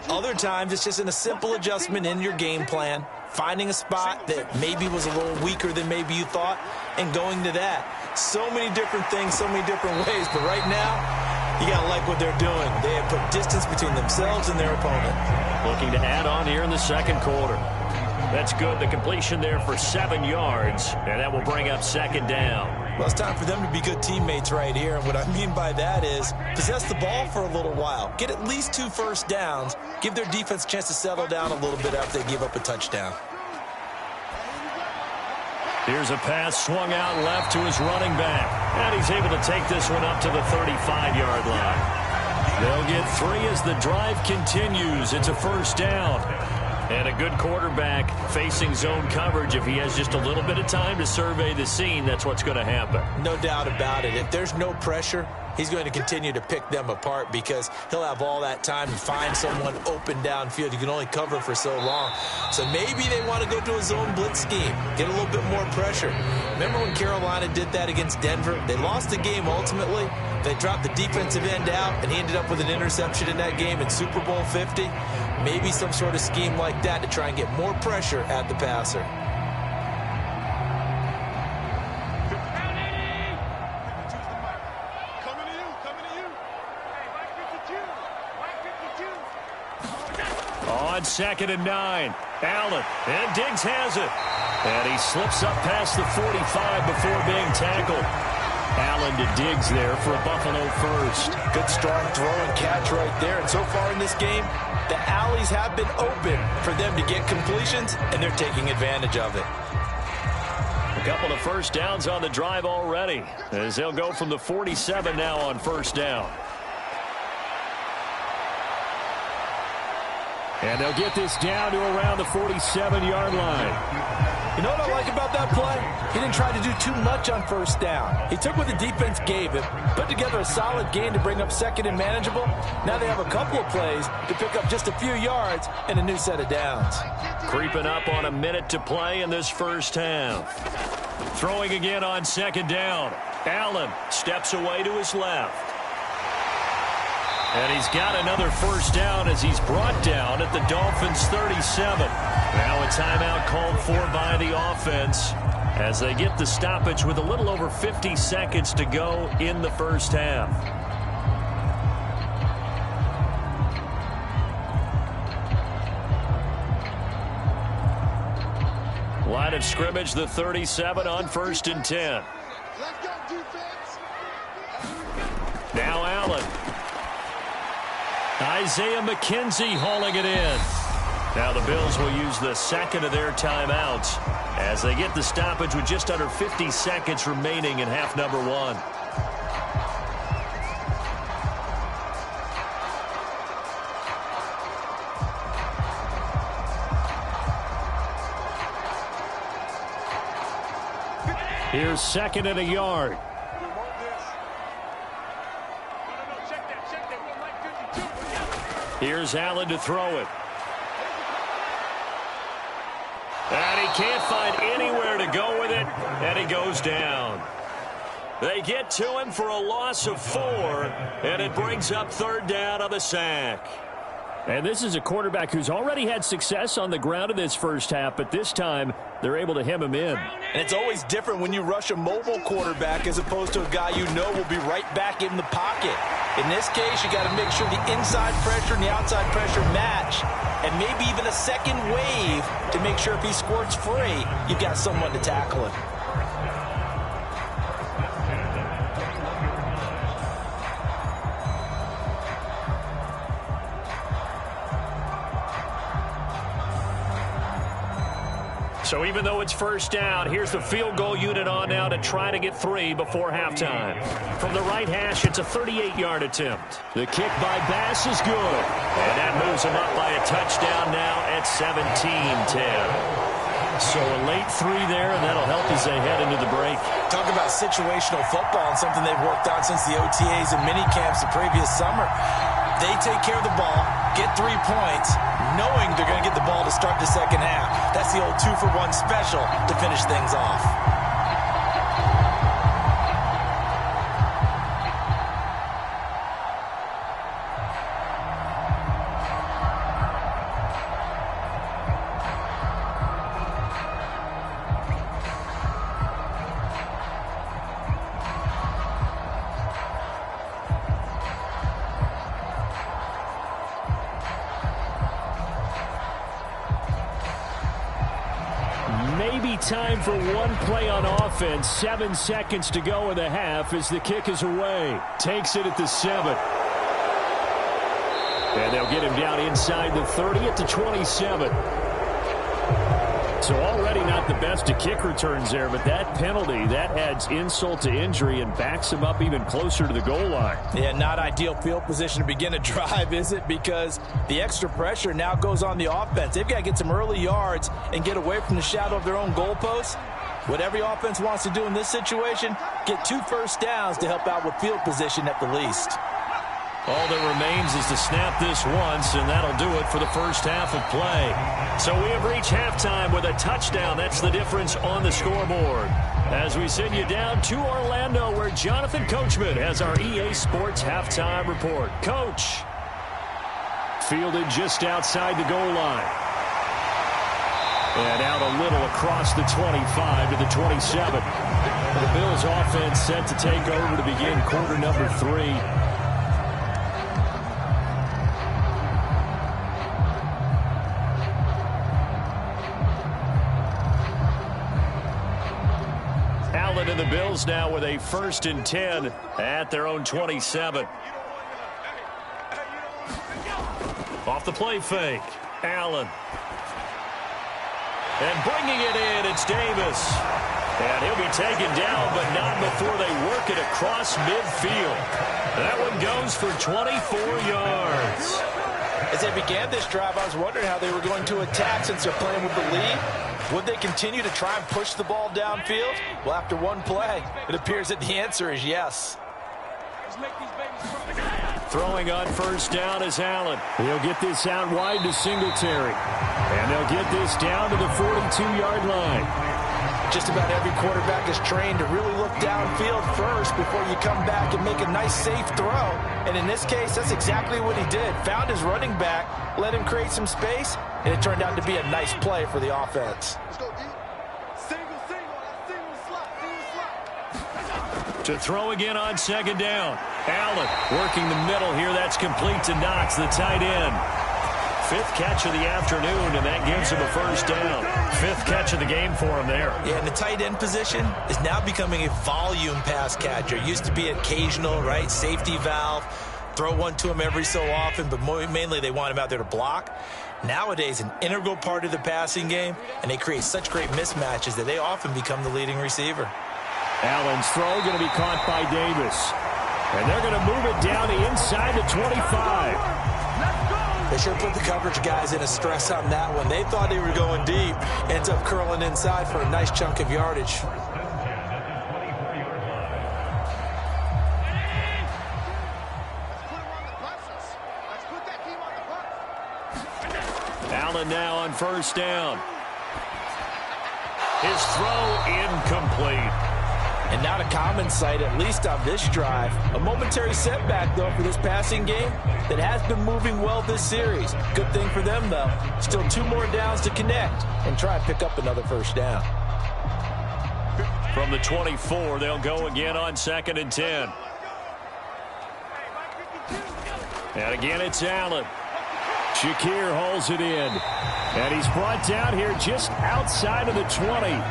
Other times it's just a simple adjustment in your game plan, finding a spot that maybe was a little weaker than maybe you thought, and going to that. So many different things, so many different ways, but right now, you got to like what they're doing. They have put distance between themselves and their opponent. Looking to add on here in the second quarter. That's good. The completion there for 7 yards, and that will bring up second down. Well, it's time for them to be good teammates right here. And what I mean by that is possess the ball for a little while. Get at least 2 first downs. Give their defense a chance to settle down a little bit after they give up a touchdown. Here's a pass swung out left to his running back. And he's able to take this one up to the 35-yard line. They'll get 3 as the drive continues. It's a first down. And a good quarterback facing zone coverage. If he has just a little bit of time to survey the scene, that's what's going to happen. No doubt about it. If there's no pressure, he's going to continue to pick them apart because he'll have all that time to find someone open downfield. You can only cover for so long. So maybe they want to go to a zone blitz scheme, get a little bit more pressure. Remember when Carolina did that against Denver? They lost the game ultimately. They dropped the defensive end out, and he ended up with an interception in that game in Super Bowl 50. Maybe some sort of scheme like that to try and get more pressure at the passer. On second and 9, Allen, and Diggs has it. And he slips up past the 45 before being tackled. Allen to Diggs there for a Buffalo first. Good strong throw and catch right there. And so far in this game, the alleys have been open for them to get completions, and they're taking advantage of it. A couple of first downs on the drive already, as they'll go from the 47 now on first down. And they'll get this down to around the 47-yard line. You know what I like about that play? He didn't try to do too much on first down. He took what the defense gave him, put together a solid gain to bring up second and manageable. Now they have a couple of plays to pick up just a few yards and a new set of downs. Creeping up on a minute to play in this first half. Throwing again on second down. Allen steps away to his left. And he's got another first down as he's brought down at the Dolphins' 37. Now a timeout called for by the offense as they get the stoppage with a little over 50 seconds to go in the first half. Line of scrimmage, the 37 on 1st and 10. Let's go, defense. Now Allen. Isaiah McKenzie hauling it in. Now the Bills will use the second of their timeouts as they get the stoppage with just under 50 seconds remaining in half number one. Here's second and a yard. Here's Allen to throw it. And he can't find anywhere to go with it, and he goes down. They get to him for a loss of 4, and it brings up third down on the sack. And this is a quarterback who's already had success on the ground in this first half, but this time they're able to hem him in. And it's always different when you rush a mobile quarterback as opposed to a guy you know will be right back in the pocket. In this case, you got to make sure the inside pressure and the outside pressure match, and maybe even a second wave to make sure if he squirts free, you've got someone to tackle him. So even though it's first down, here's the field goal unit on now to try to get 3 before halftime. From the right hash, it's a 38-yard attempt. The kick by Bass is good. And that moves him up by a touchdown now at 17-10. So a late 3 there, and that'll help as they head into the break. Talk about situational football and something they've worked on since the OTAs and mini camps the previous summer. They take care of the ball, get 3 points, knowing they're going to get the ball to start the second half. That's the old 2-for-1 special to finish things off. Maybe time for one play on offense. 7 seconds to go in the half as the kick is away. Takes it at the 7. And they'll get him down inside the 30 at the 27. So already not the best of kick returns there, but that penalty, that adds insult to injury and backs him up even closer to the goal line. Yeah, not ideal field position to begin a drive, is it? Because the extra pressure now goes on the offense. They've got to get some early yards and get away from the shadow of their own goalposts. What every offense wants to do in this situation, get 2 first downs to help out with field position at the least. All that remains is to snap this once, and that'll do it for the first half of play. So we have reached halftime with a touchdown. That's the difference on the scoreboard. As we send you down to Orlando, where Jonathan Coachman has our EA Sports halftime report. Coach. Fielded just outside the goal line. And out a little across the 25 to the 27. The Bills offense set to take over to begin quarter number 3. And the Bills now with a 1st and 10 at their own 27. Off the play fake, Allen. And bringing it in, it's Davis. And he'll be taken down, but not before they work it across midfield. That one goes for 24 yards. As they began this drive, I was wondering how they were going to attack since they're playing with the lead. Would they continue to try and push the ball downfield? Well, after one play, it appears that the answer is yes. Throwing on first down is Allen. He'll get this out wide to Singletary. And they'll get this down to the 42-yard line. Just about every quarterback is trained to really look downfield first before you come back and make a nice, safe throw. And in this case, that's exactly what he did. Found his running back, let him create some space, and it turned out to be a nice play for the offense. Let's go deep. Single slot. To throw again on second down. Allen working the middle here. That's complete to Knox, the tight end. Fifth catch of the afternoon, and that gives him a first down. Fifth catch of the game for him there. Yeah, and the tight end position is now becoming a volume pass catcher. Used to be occasional, right? Safety valve. Throw one to him every so often, but mainly they want him out there to block. Nowadays, an integral part of the passing game, and they create such great mismatches that they often become the leading receiver. Allen's throw going to be caught by Davis. And they're going to move it down to inside the 25. They sure put the coverage guys in a stress on that one. They thought they were going deep. Ends up curling inside for a nice chunk of yardage. Allen now on first down. His throw incomplete. And not a common sight, at least on this drive. A momentary setback, though, for this passing game that has been moving well this series. Good thing for them, though. Still 2 more downs to connect and try and pick up another first down. From the 24, they'll go again on 2nd and 10. And again, it's Allen. Shakir holds it in. And he's brought down here just outside of the 20.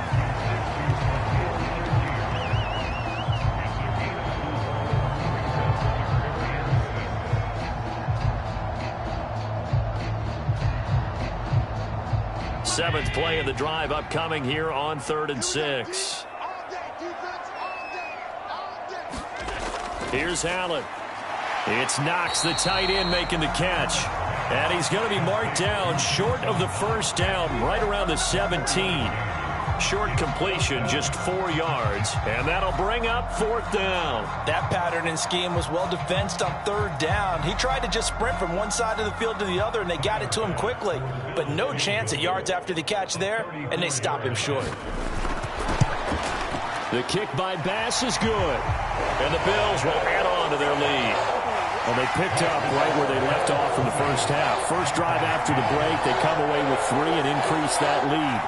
Seventh play of the drive upcoming here on 3rd and 6. Here's Allen. It's Knox, the tight end, making the catch. And he's going to be marked down short of the first down, right around the 17. Short completion, just 4 yards. And that'll bring up 4th down. That pattern and scheme was well defensed on 3rd down. He tried to just sprint from one side of the field to the other, and they got it to him quickly. But no chance at yards after the catch there, and they stop him short. The kick by Bass is good. And the Bills will add on to their lead. Well, they picked up right where they left off in the first half. First drive after the break, they come away with 3 and increase that lead.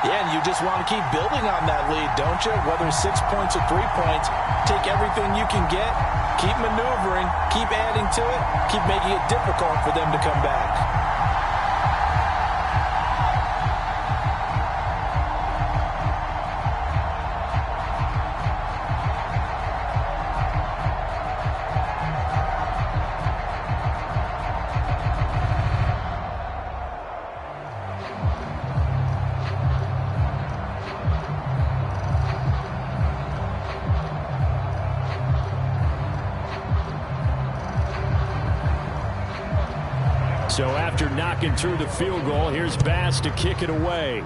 Yeah, and you just want to keep building on that lead, don't you? Whether it's 6 points or 3 points, take everything you can get, keep maneuvering, keep adding to it, keep making it difficult for them to come back. So after knocking through the field goal, here's Bass to kick it away.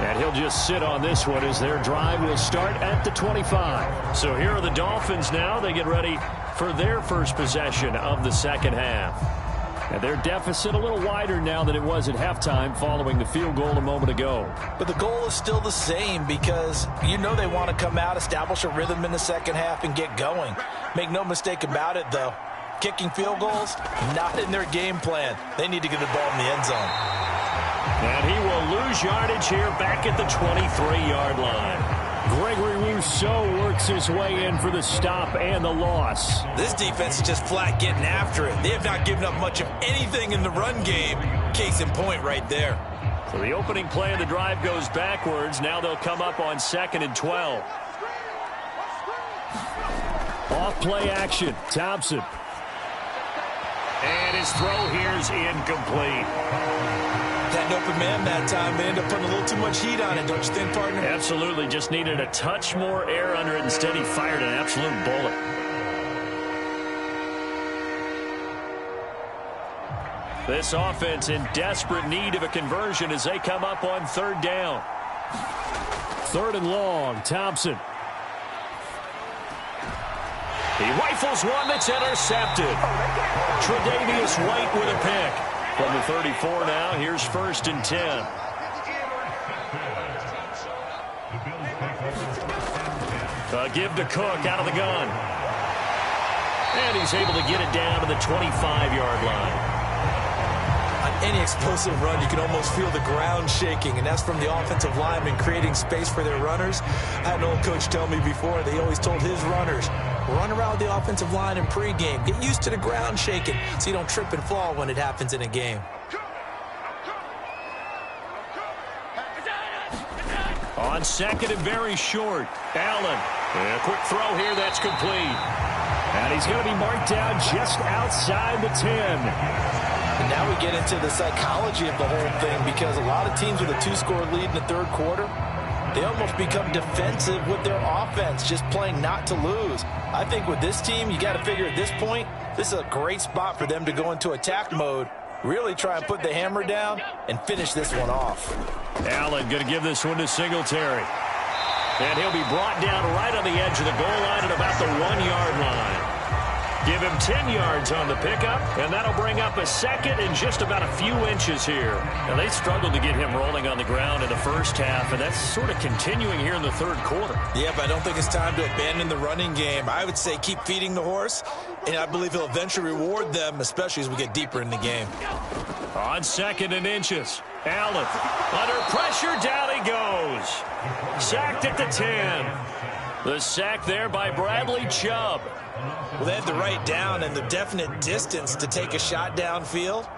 And he'll just sit on this one as their drive will start at the 25. So here are the Dolphins now. They get ready for their first possession of the second half. And their deficit a little wider now than it was at halftime following the field goal a moment ago. But the goal is still the same because you know they want to come out, establish a rhythm in the second half, and get going. Make no mistake about it, though. Kicking field goals, not in their game plan. They need to get the ball in the end zone. And he will lose yardage here back at the 23-yard line. Gregory Rousseau works his way in for the stop and the loss. This defense is just flat getting after it. They have not given up much of anything in the run game. Case in point right there. So the opening play of the drive goes backwards. Now they'll come up on 2nd and 12. Off play action. Thompson. And his throw here is incomplete. Had an open man that time. They ended up putting a little too much heat on it, don't you think, partner? Absolutely. Just needed a touch more air under it. Instead, he fired an absolute bullet. This offense in desperate need of a conversion as they come up on third down. 3rd and long, Thompson. He rifles one that's intercepted. Tre'Davious White with a pick. From the 34 now, here's 1st and 10. Give to Cook out of the gun. And he's able to get it down to the 25-yard line. On any explosive run, you can almost feel the ground shaking, and that's from the offensive linemen creating space for their runners. I had an old coach tell me before, they always told his runners, run around the offensive line in pregame. Get used to the ground shaking so you don't trip and fall when it happens in a game. On 2nd and very short, Allen. A quick throw here, that's complete. And he's going to be marked down just outside the 10. And now we get into the psychology of the whole thing, because a lot of teams with a 2-score lead in the 3rd quarter, they almost become defensive with their offense, just playing not to lose. I think with this team, you got to figure at this point, this is a great spot for them to go into attack mode, really try and put the hammer down and finish this one off. Allen going to give this one to Singletary. And he'll be brought down right on the edge of the goal line at about the 1-yard line. Give him 10 yards on the pickup, and that'll bring up a 2nd and just about a few inches here. Now, they struggled to get him rolling on the ground in the first half, and that's sort of continuing here in the 3rd quarter. Yeah, but I don't think it's time to abandon the running game. I would say keep feeding the horse, and I believe he'll eventually reward them, especially as we get deeper in the game. On 2nd and inches, Allen under pressure, down he goes. Sacked at the 10. The sack there by Bradley Chubb. Well, they had the right down and the definite distance to take a shot downfield,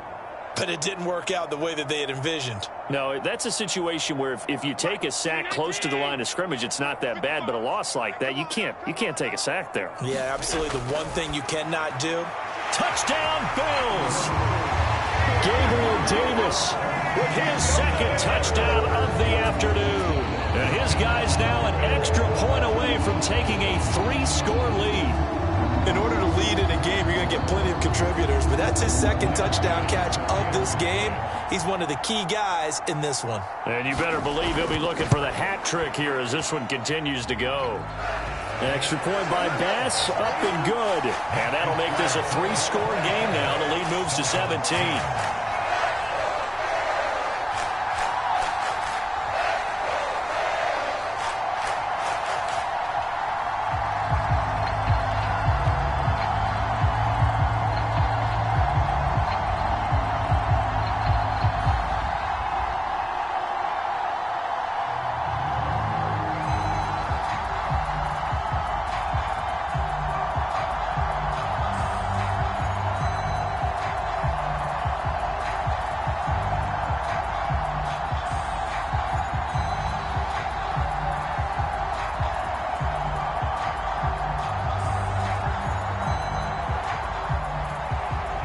but it didn't work out the way that they had envisioned. No, that's a situation where if you take a sack close to the line of scrimmage, it's not that bad, but a loss like that, you can't take a sack there. Yeah, absolutely. The one thing you cannot do. Touchdown, Bills! Gabriel Davis with his 2nd touchdown of the afternoon. And his guy's now an extra point away from taking a 3-score lead. In order to lead in a game, you're going to get plenty of contributors, but that's his 2nd touchdown catch of this game. He's one of the key guys in this one. And you better believe he'll be looking for the hat trick here as this one continues to go. Extra point by Bass, up and good. And that'll make this a 3-score game now. The lead moves to 17.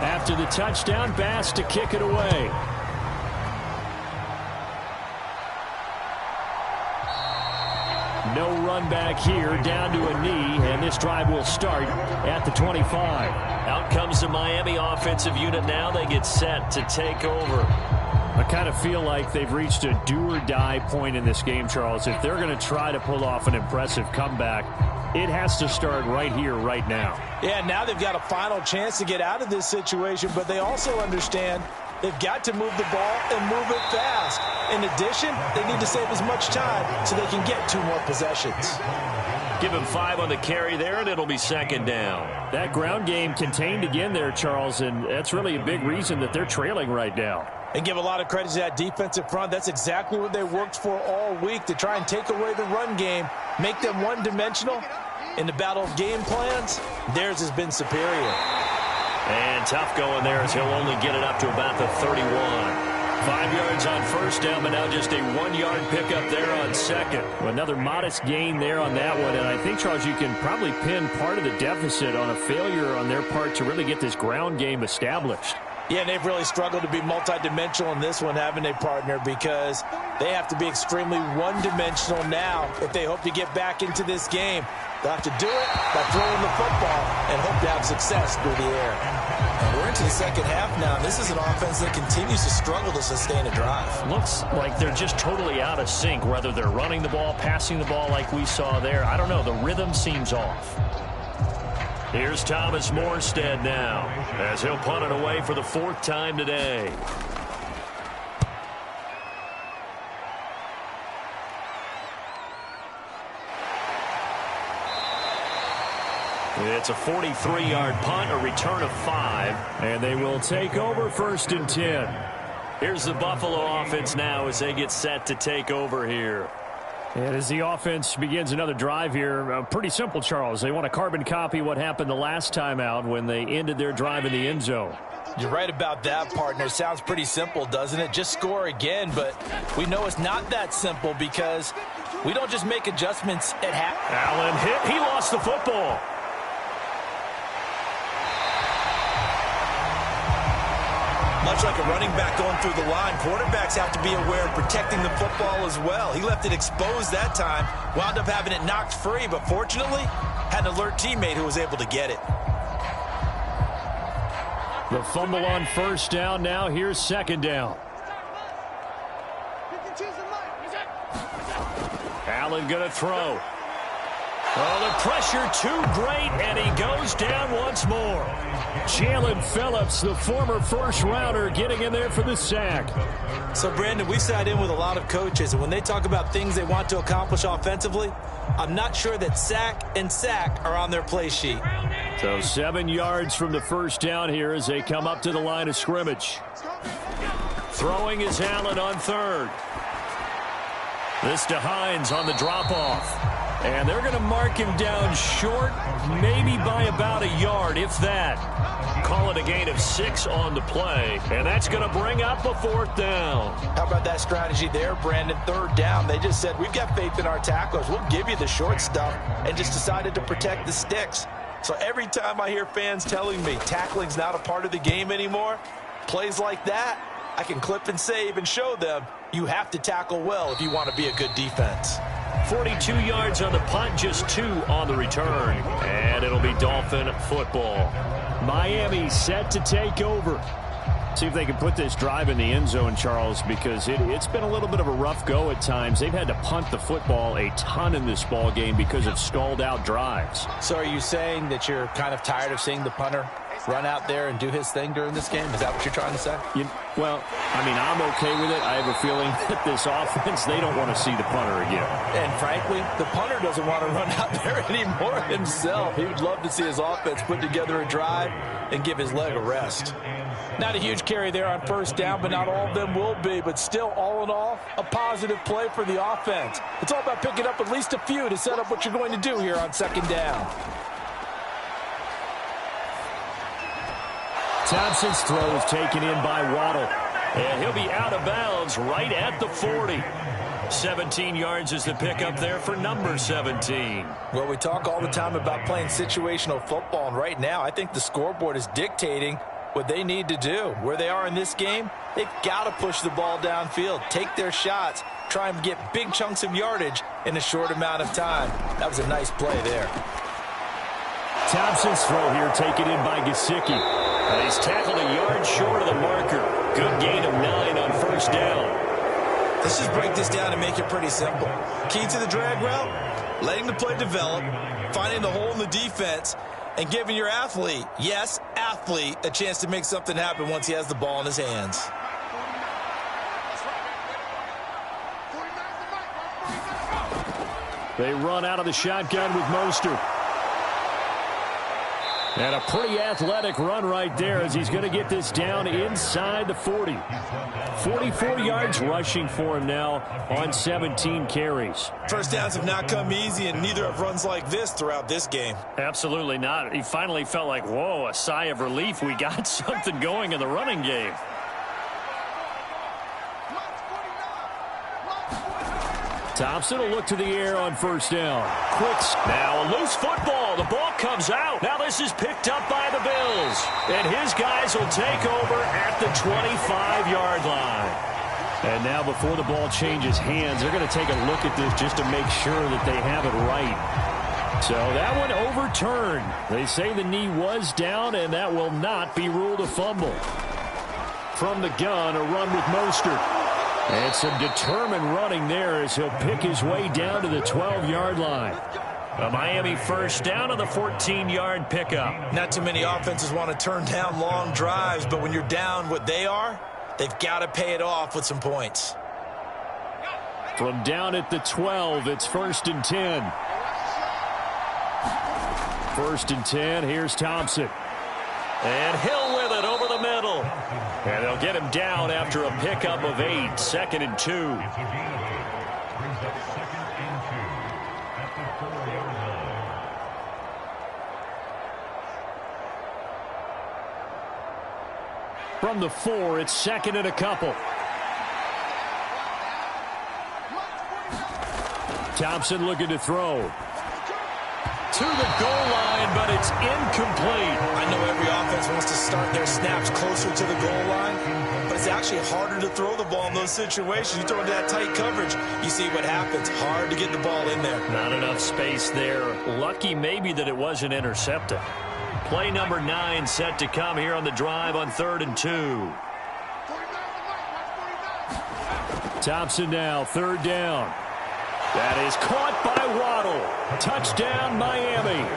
After the touchdown, Bass to kick it away. No run back here, down to a knee, and this drive will start at the 25. Out comes the Miami offensive unit now. They get set to take over. I kind of feel like they've reached a do-or-die point in this game, Charles. If they're going to try to pull off an impressive comeback, it has to start right here, right now. Yeah, now they've got a final chance to get out of this situation, but they also understand they've got to move the ball and move it fast. In addition, they need to save as much time so they can get 2 more possessions. Give him 5 on the carry there, and it'll be 2nd down. That ground game contained again there, Charles, and that's really a big reason that they're trailing right now. And give a lot of credit to that defensive front. That's exactly what they worked for all week, to try and take away the run game, make them one-dimensional. In the battle of game plans, theirs has been superior. And tough going there as he'll only get it up to about the 31. 5 yards on first down, but now just a 1-yard pickup there on second. Another modest gain there on that one, and I think, Charles, you can probably pin part of the deficit on a failure on their part to really get this ground game established. Yeah, and they've really struggled to be multidimensional in this one, haven't they, partner? Because they have to be extremely one-dimensional now if they hope to get back into this game. They'll have to do it by throwing the football and hope to have success through the air. And we're into the second half now. This is an offense that continues to struggle to sustain a drive. Looks like they're just totally out of sync, whether they're running the ball, passing the ball like we saw there. I don't know. The rhythm seems off. Here's Thomas Morstead now, as he'll punt it away for the 4th time today. It's a 43-yard punt, a return of 5, and they will take over 1st and 10. Here's the Buffalo offense now as they get set to take over here. And as the offense begins another drive here, pretty simple, Charles. They want to carbon copy what happened the last time out when they ended their drive in the end zone. You're right about that, partner. Sounds pretty simple, doesn't it? Just score again, but we know it's not that simple because we don't just make adjustments at half. Allen hit. He lost the football. Much like a running back going through the line, quarterbacks have to be aware of protecting the football as well. He left it exposed that time, wound up having it knocked free, but fortunately had an alert teammate who was able to get it. The fumble on first down. Now here's second down. Allen going to throw. Oh, the pressure too great, and he goes down once more. Jalen Phillips, the former first-rounder, getting in there for the sack. So, Brandon, we sat in with a lot of coaches, and when they talk about things they want to accomplish offensively, I'm not sure that sack and sack are on their play sheet. So 7 yards from the first down here as they come up to the line of scrimmage. Throwing is Allen on 3rd. This to Hines on the drop-off. And they're going to mark him down short, maybe by about a yard, if that. Call it a gain of 6 on the play, and that's going to bring up a 4th down. How about that strategy there, Brandon? 3rd down. They just said, we've got faith in our tacklers. We'll give you the short stuff, and just decided to protect the sticks. So every time I hear fans telling me tackling's not a part of the game anymore, plays like that, I can clip and save and show them you have to tackle well if you want to be a good defense. 42 yards on the punt, just 2 on the return. And it'll be Dolphin football. Miami set to take over. See if they can put this drive in the end zone, Charles, because it's been a little bit of a rough go at times. They've had to punt the football a ton in this ball game because of stalled-out drives. So are you saying that you're kind of tired of seeing the punter run out there and do his thing during this game? Is that what you're trying to say? Well, I mean, I'm okay with it. I have a feeling that this offense, they don't want to see the punter again. And frankly, the punter doesn't want to run out there anymore himself. He would love to see his offense put together a drive and give his leg a rest. Not a huge carry there on first down, but not all of them will be. But still, all in all, a positive play for the offense. It's all about picking up at least a few to set up what you're going to do here on second down. Thompson's throw is taken in by Waddle. And he'll be out of bounds right at the 40. 17 yards is the pickup there for number 17. Well, we talk all the time about playing situational football, and right now I think the scoreboard is dictating what they need to do. Where they are in this game, they've got to push the ball downfield, take their shots, try and get big chunks of yardage in a short amount of time. That was a nice play there. Thompson's throw here taken in by Gesicki. And he's tackled a yard short of the marker. Good gain of 9 on first down. Let's just break this down and make it pretty simple. Key to the drag route, letting the play develop, finding the hole in the defense, and giving your athlete, yes, athlete, a chance to make something happen once he has the ball in his hands. They run out of the shotgun with Mostert. And a pretty athletic run right there as he's going to get this down inside the 40. 44 yards rushing for him now on 17 carries. First downs have not come easy, and neither have runs like this throughout this game. Absolutely not. He finally felt like, whoa, a sigh of relief. We got something going in the running game. Thompson will look to the air on first down. Quick. Now a loose football. The ball comes out. Now this is picked up by the Bills. And his guys will take over at the 25-yard line. And now before the ball changes hands, they're going to take a look at this just to make sure that they have it right. So that one overturned. They say the knee was down, and that will not be ruled a fumble. From the gun, a run with Mostert. And some determined running there as he'll pick his way down to the 12-yard line. A Miami first down on the 14-yard pickup. Not too many offenses want to turn down long drives, but when you're down what they are, they've got to pay it off with some points. From down at the 12, it's 1st and 10. 1st and 10, here's Thompson. And Hill with it over the middle. And they'll get him down after a pickup of 8. 2nd and 2. From the 4, it's 2nd and a couple. Thompson looking to throw. To the goal line, but it's incomplete. I know every offense wants to start their snaps closer to the goal line, but it's actually harder to throw the ball in those situations. You throw into that tight coverage, you see what happens. Hard to get the ball in there. Not enough space there. Lucky maybe that it wasn't intercepted. Play number 9 set to come here on the drive on 3rd and 2. Thompson now, 3rd down. That is caught by Waddle. Touchdown, Miami.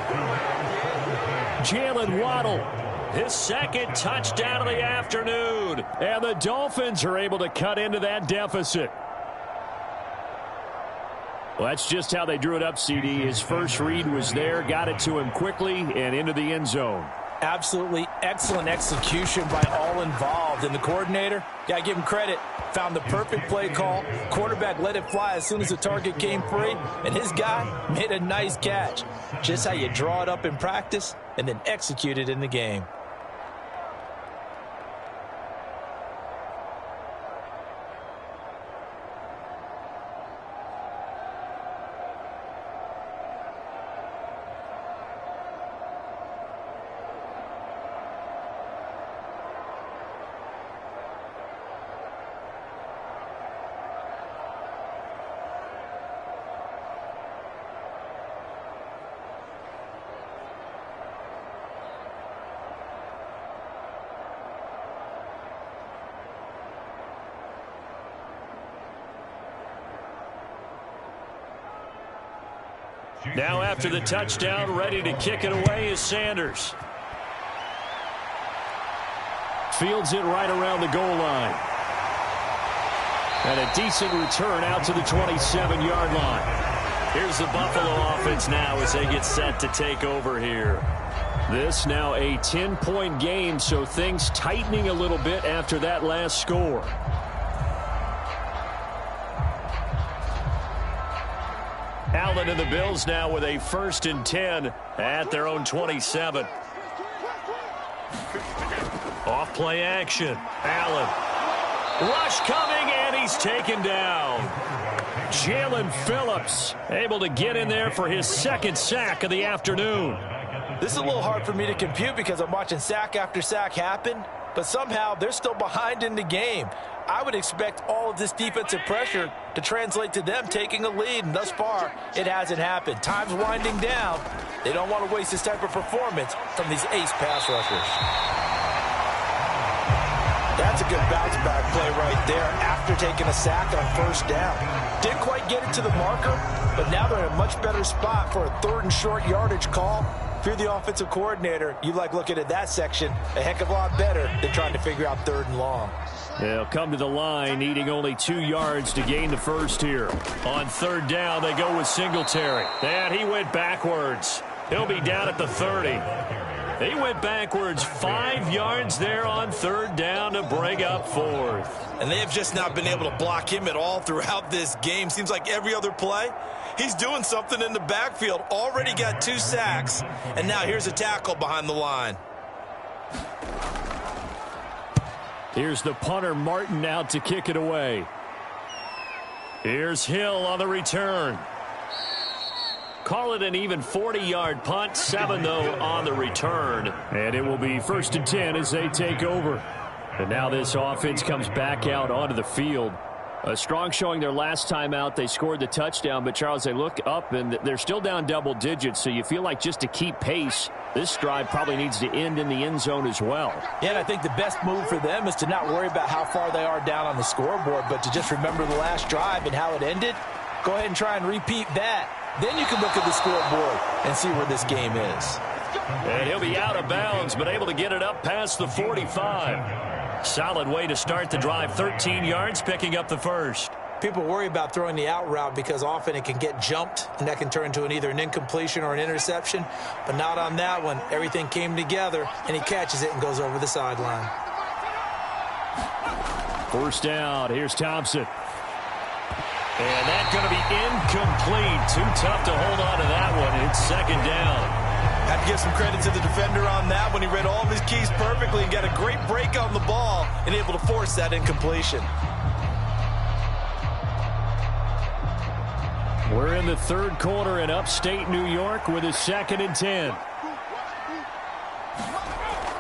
Jalen Waddle, his 2nd touchdown of the afternoon. And the Dolphins are able to cut into that deficit. Well, that's just how they drew it up, CD. His first read was there, got it to him quickly, and into the end zone. Absolutely excellent execution by all involved. And the coordinator, got to give him credit, found the perfect play call. Quarterback let it fly as soon as the target came free, and his guy made a nice catch. Just how you draw it up in practice and then execute it in the game. Now after the touchdown, ready to kick it away is Sanders. Fields it right around the goal line. And a decent return out to the 27-yard line. Here's the Buffalo offense now as they get set to take over here. This now a 10-point game, so things tightening a little bit after that last score. Allen and the Bills now with a 1st and 10 at their own 27. Off play action. Allen. Rush coming, and he's taken down. Jalen Phillips able to get in there for his 2nd sack of the afternoon. This is a little hard for me to compute because I'm watching sack after sack happen, but somehow they're still behind in the game. I would expect all of this defensive pressure to translate to them taking a lead, and thus far, it hasn't happened. Time's winding down. They don't want to waste this type of performance from these ace pass rushers. That's a good bounce-back play right there after taking a sack on 1st down. Didn't quite get it to the marker, but now they're in a much better spot for a 3rd and short yardage call. If you're the offensive coordinator, you like looking at that section a heck of a lot better than trying to figure out 3rd and long. They'll come to the line, needing only 2 yards to gain the first here. On 3rd down, they go with Singletary. And he went backwards. He'll be down at the 30. He went backwards 5 yards there on 3rd down to bring up 4th. And they have just not been able to block him at all throughout this game. Seems like every other play, he's doing something in the backfield. Already got 2 sacks, and now here's a tackle behind the line. Here's the punter, Martin, out to kick it away. Here's Hill on the return. Call it an even 40-yard punt. 7, though, on the return. And it will be 1st and 10 as they take over. And now this offense comes back out onto the field. A strong showing their last time out. They scored the touchdown, but, Charles, they look up, and they're still down double digits, so you feel like just to keep pace, this drive probably needs to end in the end zone as well. Yeah, and I think the best move for them is to not worry about how far they are down on the scoreboard, but to just remember the last drive and how it ended. Go ahead and try and repeat that. Then you can look at the scoreboard and see where this game is. And he'll be out of bounds, but able to get it up past the 45. Solid way to start the drive. 13 yards, picking up the first. People worry about throwing the out route because often it can get jumped, and that can turn into either an incompletion or an interception. But not on that one. Everything came together, and he catches it and goes over the sideline. First down. Here's Thompson. And that's going to be incomplete. Too tough to hold on to that one. It's 2nd down. Have to give some credit to the defender on that when he read all of his keys perfectly and got a great break on the ball and able to force that incompletion. We're in the 3rd quarter in upstate New York with a 2nd and 10.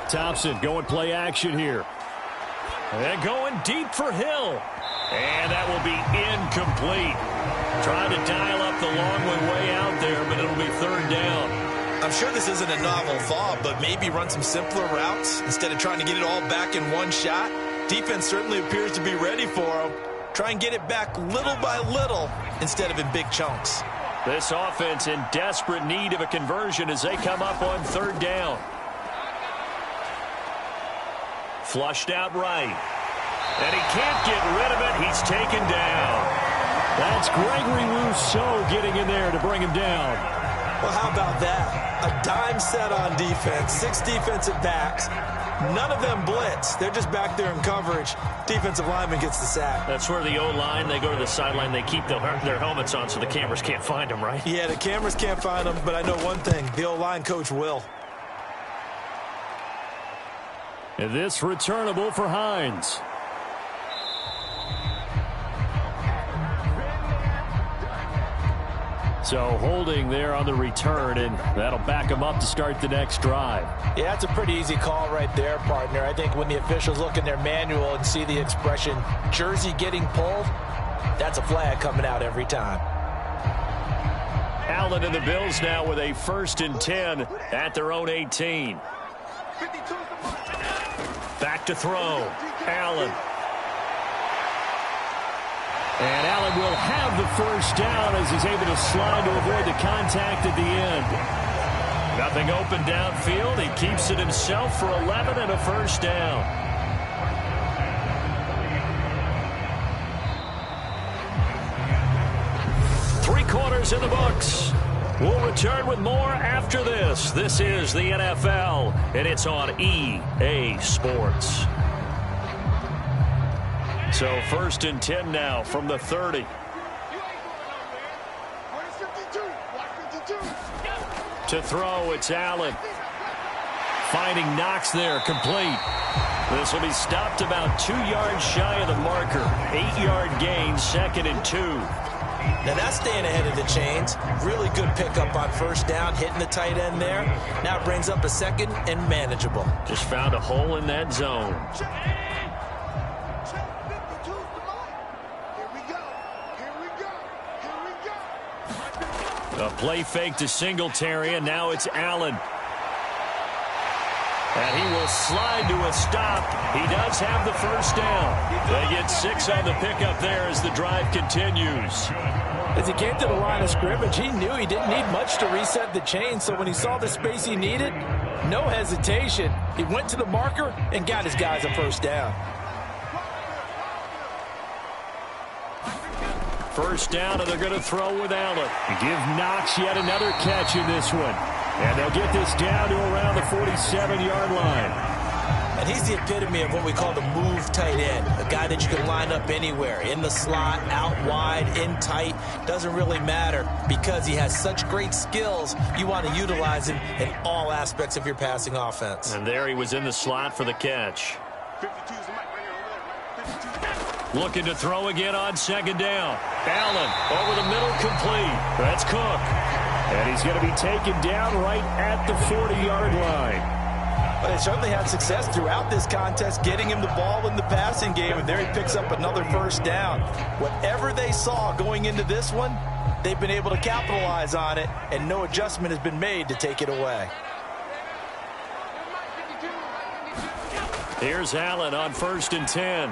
Thompson going play action here. And going deep for Hill. And that will be incomplete. Trying to dial up the long way out there, but it'll be 3rd down. I'm sure this isn't a novel thought, but maybe run some simpler routes instead of trying to get it all back in one shot. Defense certainly appears to be ready for him. Try and get it back little by little instead of in big chunks. This offense in desperate need of a conversion as they come up on 3rd down. Flushed out right. And he can't get rid of it. He's taken down. That's Gregory Rousseau getting in there to bring him down. Well, how about that? A dime set on defense, 6 defensive backs. None of them blitz. They're just back there in coverage. Defensive lineman gets the sack. That's where the O-line, they go to the sideline, they keep their helmets on so the cameras can't find them, right? Yeah, the cameras can't find them, but I know one thing. The O-line coach will. And this returnable for Hines. So holding there on the return, and that'll back them up to start the next drive. Yeah, that's a pretty easy call right there, partner. I think when the officials look in their manual and see the expression jersey getting pulled, that's a flag coming out every time. Allen and the Bills now with a 1st and 10 at their own 18. Back to throw. Allen. And Allen will have the 1st down as he's able to slide to avoid the contact at the end. Nothing open downfield. He keeps it himself for 11 and a 1st down. Three quarters in the books. We'll return with more after this. This is the NFL, and it's on EA Sports. So 1st and 10 now from the 30. To throw, it's Allen. Finding Knox there, complete. This will be stopped about 2 yards shy of the marker. 8-yard gain, 2nd and 2. Now that's staying ahead of the chains. Really good pickup on 1st down, hitting the tight end there. Now it brings up a 2nd and manageable. Just found a hole in that zone. A play fake to Singletary, and now it's Allen. And he will slide to a stop. He does have the 1st down. They get 6 on the pickup there as the drive continues. As he came to the line of scrimmage, he knew he didn't need much to reset the chain, so when he saw the space he needed, no hesitation. He went to the marker and got his guys a 1st down. 1st down, and they're going to throw with Allen. Give Knox yet another catch in this one. And they'll get this down to around the 47-yard line. And he's the epitome of what we call the move tight end. A guy that you can line up anywhere. In the slot, out wide, in tight. Doesn't really matter because he has such great skills. You want to utilize him in all aspects of your passing offense. And there he was in the slot for the catch. Looking to throw again on second down. Allen over the middle, complete. That's Cook. And he's going to be taken down right at the 40-yard line. But they certainly had success throughout this contest getting him the ball in the passing game, and there he picks up another first down. Whatever they saw going into this one, they've been able to capitalize on it, and no adjustment has been made to take it away. Here's Allen on 1st and 10.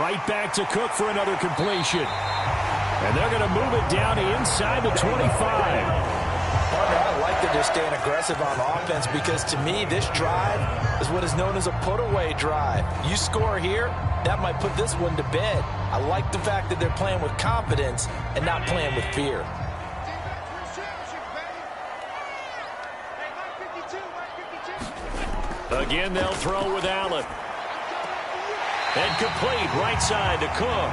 Right back to Cook for another completion. And they're going to move it down inside the 25. I like that they're staying aggressive on offense because, to me, this drive is what is known as a put-away drive. You score here, that might put this one to bed. I like the fact that they're playing with confidence and not playing with fear. Again, they'll throw with Allen. And complete right side to Cook.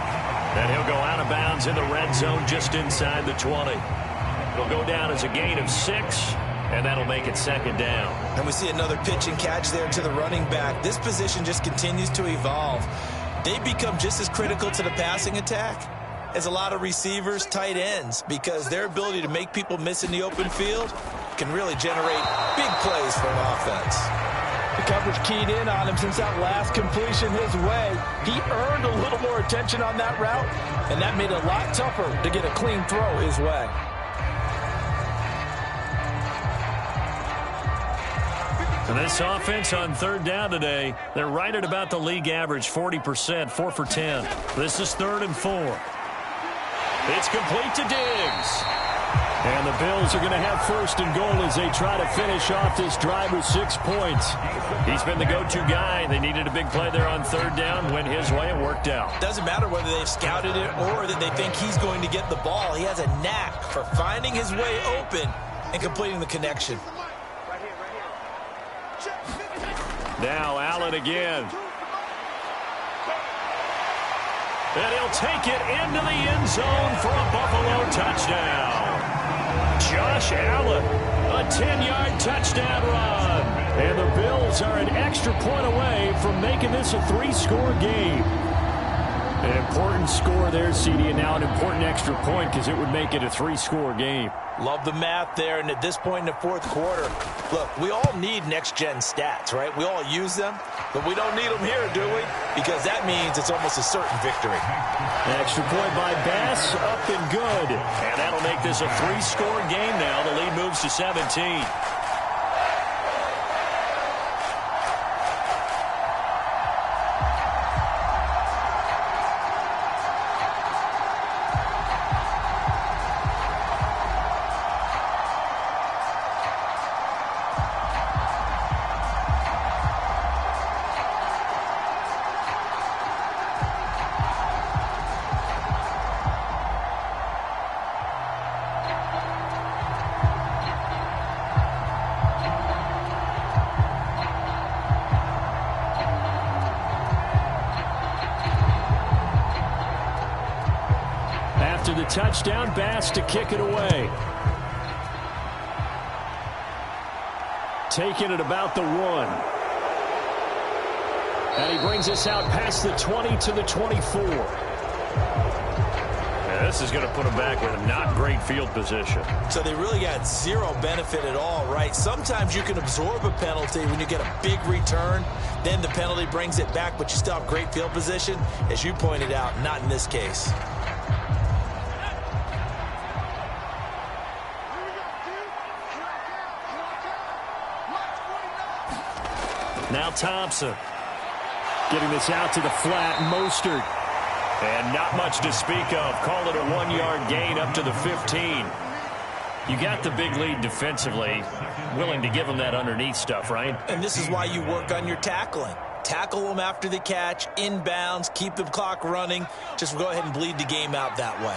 And he'll go out of bounds in the red zone just inside the 20. It'll go down as a gain of 6, and that'll make it 2nd down. And we see another pitch and catch there to the running back. This position just continues to evolve. They become just as critical to the passing attack as a lot of receivers, tight ends, because their ability to make people miss in the open field can really generate big plays for an offense. The coverage keyed in on him since that last completion his way. He earned a little more attention on that route, and that made it a lot tougher to get a clean throw his way. And this offense on 3rd down today, they're right at about the league average, 40%, 4 for 10. This is 3rd and 4. It's complete to Diggs. And the Bills are going to have 1st and goal as they try to finish off this drive with 6 points. He's been the go-to guy. They needed a big play there on 3rd down. Went his way. It worked out. Doesn't matter whether they've scouted it or that they think he's going to get the ball. He has a knack for finding his way open and completing the connection. Now Allen again. And he'll take it into the end zone for a Buffalo touchdown. Josh Allen, a 10-yard touchdown run. And the Bills are an extra point away from making this a 3-score game. An important score there, CD, and now an important extra point because it would make it a 3-score game. Love the math there, and at this point in the 4th quarter, look, we all need next-gen stats, right? We all use them, but we don't need them here, do we? Because that means it's almost a certain victory. Extra point by Bass, up and good. And that'll make this a 3-score game now. The lead moves to 17. The touchdown, Bass to kick it away. Taking it about the 1. And he brings us out past the 20 to the 24. Yeah, this is going to put him back with a not great field position. So they really got zero benefit at all, right? Sometimes you can absorb a penalty when you get a big return. Then the penalty brings it back, but you still have great field position. As you pointed out, not in this case. Now Thompson getting this out to the flat. Mostert. And not much to speak of. Call it a 1-yard gain up to the 15. You got the big lead defensively. Willing to give them that underneath stuff, right? And this is why you work on your tackling. Tackle them after the catch, inbounds, keep the clock running. Just go ahead and bleed the game out that way.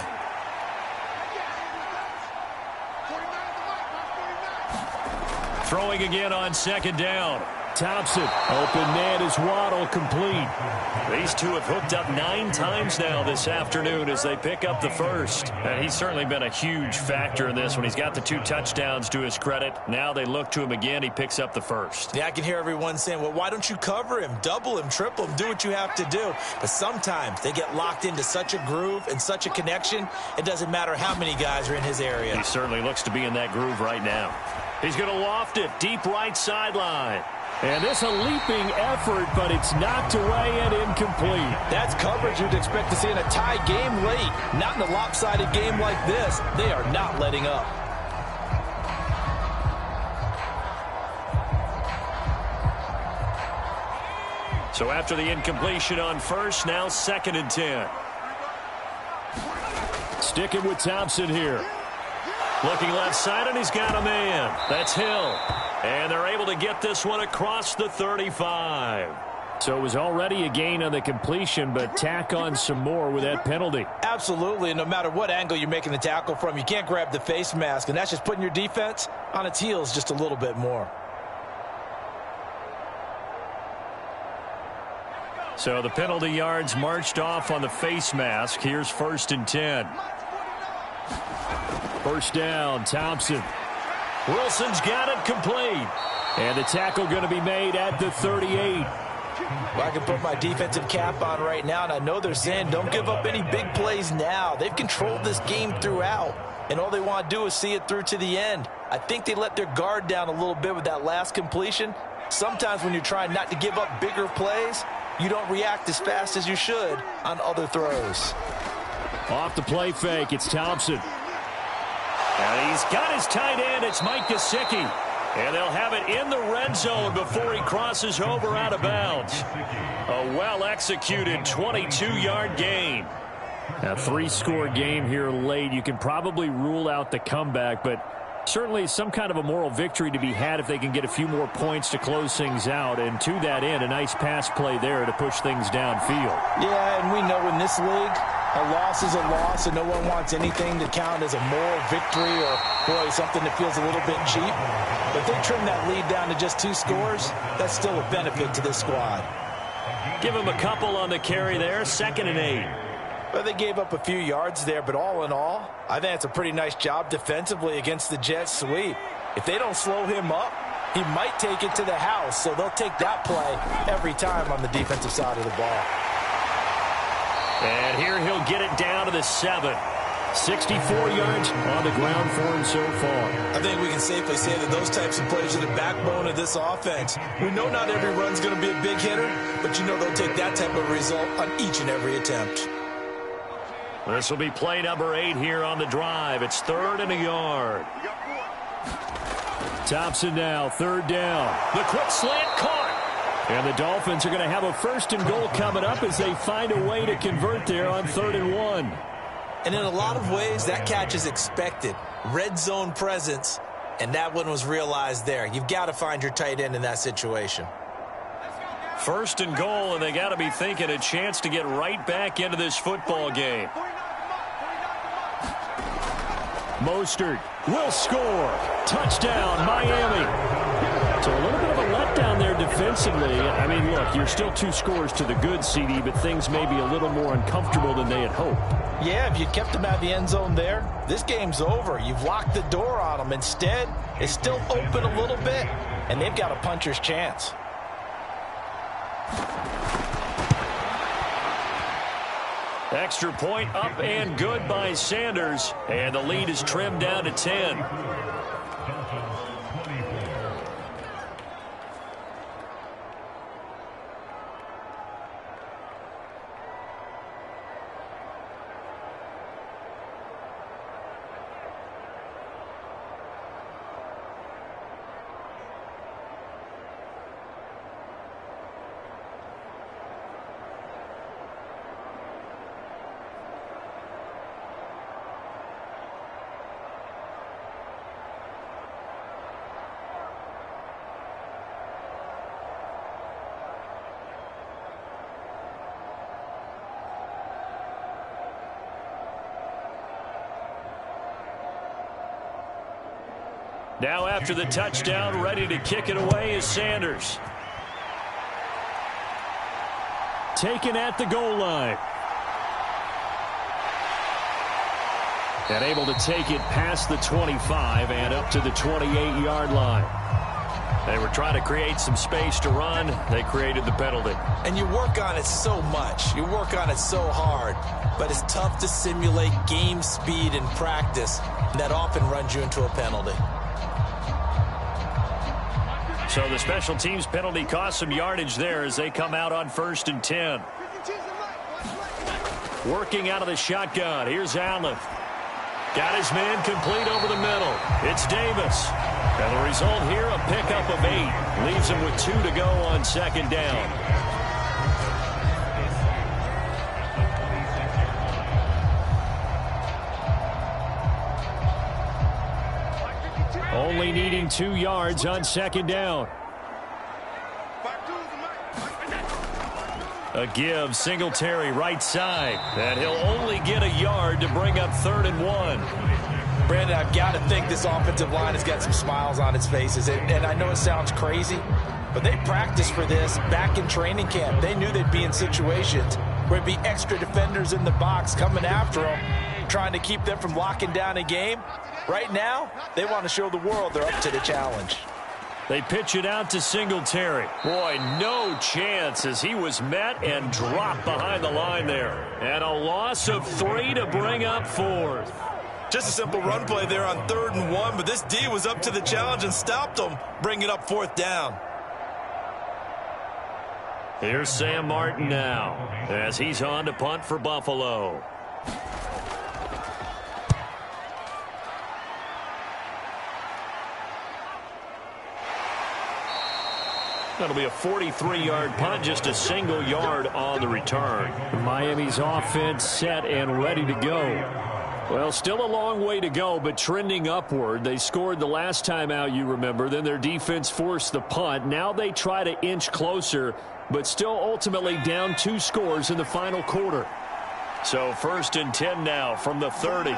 Throwing again on 2nd down. Thompson. Open man is Waddle, complete. These two have hooked up 9 times now this afternoon as they pick up the first. And he's certainly been a huge factor in this when he's got the 2 touchdowns to his credit. Now they look to him again. He picks up the first. Yeah, I can hear everyone saying, well, why don't you cover him? Double him, triple him, do what you have to do. But sometimes they get locked into such a groove and such a connection, it doesn't matter how many guys are in his area. He certainly looks to be in that groove right now. He's going to loft it deep right sideline. And this a leaping effort, but it's knocked away and incomplete. That's coverage you'd expect to see in a tie game late. Not in a lopsided game like this. They are not letting up. So after the incompletion on first, now 2nd and 10. Sticking with Thompson here. Looking left side, and he's got a man. That's Hill. And they're able to get this one across the 35. So it was already a gain on the completion, but tack on some more with that penalty. Absolutely, and no matter what angle you're making the tackle from, you can't grab the face mask, and that's just putting your defense on its heels just a little bit more. So the penalty yards marched off on the face mask. Here's 1st and 10. First down, Thompson. Wilson's got it complete. And the tackle going to be made at the 38. Well, I can put my defensive cap on right now, and I know they're saying don't give up any big plays now. They've controlled this game throughout, and all they want to do is see it through to the end. I think they let their guard down a little bit with that last completion. Sometimes when you're trying not to give up bigger plays, you don't react as fast as you should on other throws. Off the play fake, it's Thompson. And he's got his tight end. It's Mike Gesicki. And they'll have it in the red zone before he crosses over out of bounds. A well-executed 22-yard gain. A 3-score game here late. You can probably rule out the comeback, but certainly some kind of a moral victory to be had if they can get a few more points to close things out. And to that end, a nice pass play there to push things downfield. Yeah, and we know in this league, a loss is a loss, and no one wants anything to count as a moral victory or, boy, something that feels a little bit cheap. But if they trim that lead down to just 2 scores, that's still a benefit to this squad. Give him a couple on the carry there, 2nd and 8. Well, they gave up a few yards there, but all in all, I think it's a pretty nice job defensively against the Jets sweep. If they don't slow him up, he might take it to the house, so they'll take that play every time on the defensive side of the ball. And here he'll get it down to the 7. 64 yards on the ground for him so far. I think we can safely say that those types of plays are the backbone of this offense. We know not every run's going to be a big hitter, but you know they'll take that type of result on each and every attempt. This will be play number 8 here on the drive. It's 3rd and a yard. Thompson now, 3rd down. The quick slant caught. And the Dolphins are going to have a 1st and goal coming up as they find a way to convert there on 3rd and 1. And in a lot of ways, that catch is expected. Red zone presence, and that one was realized there. You've got to find your tight end in that situation. 1st and goal, and they got to be thinking a chance to get right back into this football game. Mostert will score. Touchdown, Miami. So a little bit of a letdown there defensively. I mean, look, you're still 2 scores to the good, CD, but things may be a little more uncomfortable than they had hoped. Yeah, if you kept them out of the end zone there, this game's over. You've locked the door on them. Instead, it's still open a little bit, and they've got a puncher's chance. Extra point up and good by Sanders, and the lead is trimmed down to 10. Now after the touchdown, ready to kick it away is Sanders. taken at the goal line. And able to take it past the 25 and up to the 28-yard line. They were trying to create some space to run. They created the penalty. And you work on it so much. You work on it so hard. But it's tough to simulate game speed in practice. And that often runs you into a penalty. So the special teams penalty cost some yardage there as they come out on 1st and 10. Working out of the shotgun. Here's Allen. Got his man complete over the middle. It's Davis. And the result here, a pickup of 8. Leaves him with 2 to go on 2nd down. Only needing 2 yards on 2nd down. A give, Singletary right side. And he'll only get a yard to bring up 3rd and 1. Brandon, I've got to think this offensive line has got some smiles on its faces. And I know it sounds crazy, but they practiced for this back in training camp. They knew they'd be in situations where there'd be extra defenders in the box coming after them, trying to keep them from locking down a game. Right now, they want to show the world they're up to the challenge. They pitch it out to Singletary. Boy, no chance as he was met and dropped behind the line there. And a loss of 3 to bring up 4th. Just a simple run play there on 3rd and 1, but this D was up to the challenge and stopped them, bringing up 4th down. Here's Sam Martin now as he's on to punt for Buffalo. That'll be a 43-yard punt, just a single yard on the return. Miami's offense set and ready to go. Well, still a long way to go, but trending upward. They scored the last time out, you remember. Then their defense forced the punt. Now they try to inch closer, but still ultimately down 2 scores in the final quarter. So 1st and 10 now from the 30.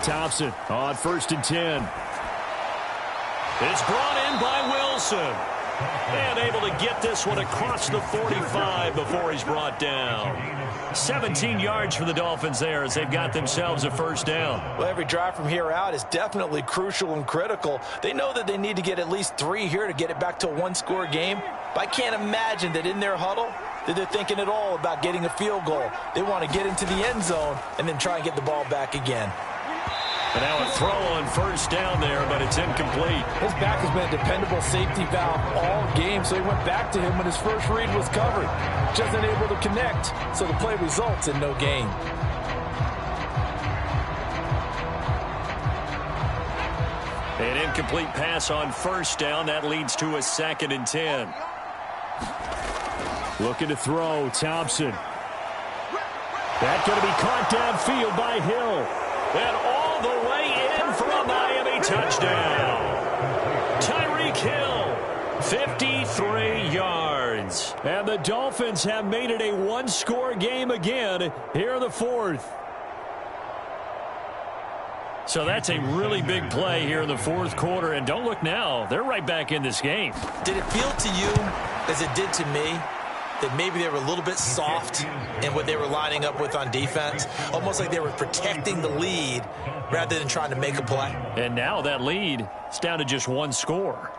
Thompson on 1st and 10. It's brought in by Wilson. And able to get this one across the 45 before he's brought down. 17 yards for the Dolphins there as they've got themselves a 1st down. Well, every drive from here out is definitely crucial and critical. They know that they need to get at least 3 here to get it back to a 1-score game. But I can't imagine that in their huddle that they're thinking at all about getting a field goal. They want to get into the end zone and then try and get the ball back again. And now a throw on 1st down there, but it's incomplete. His back has been a dependable safety valve all game, so he went back to him when his first read was covered. Just unable to connect, so the play results in no gain. An incomplete pass on 1st down. That leads to a 2nd and 10. Looking to throw, Thompson. That's going to be caught downfield by Hill. And all the way in for a Miami touchdown. Tyreek Hill, 53 yards. And the Dolphins have made it a 1-score game again here in the 4th. So that's a really big play here in the 4th quarter. And don't look now, they're right back in this game. Did it feel to you, as it did to me, that maybe they were a little bit soft in what they were lining up with on defense? Almost like they were protecting the lead rather than trying to make a play. And now that lead is down to just 1 score.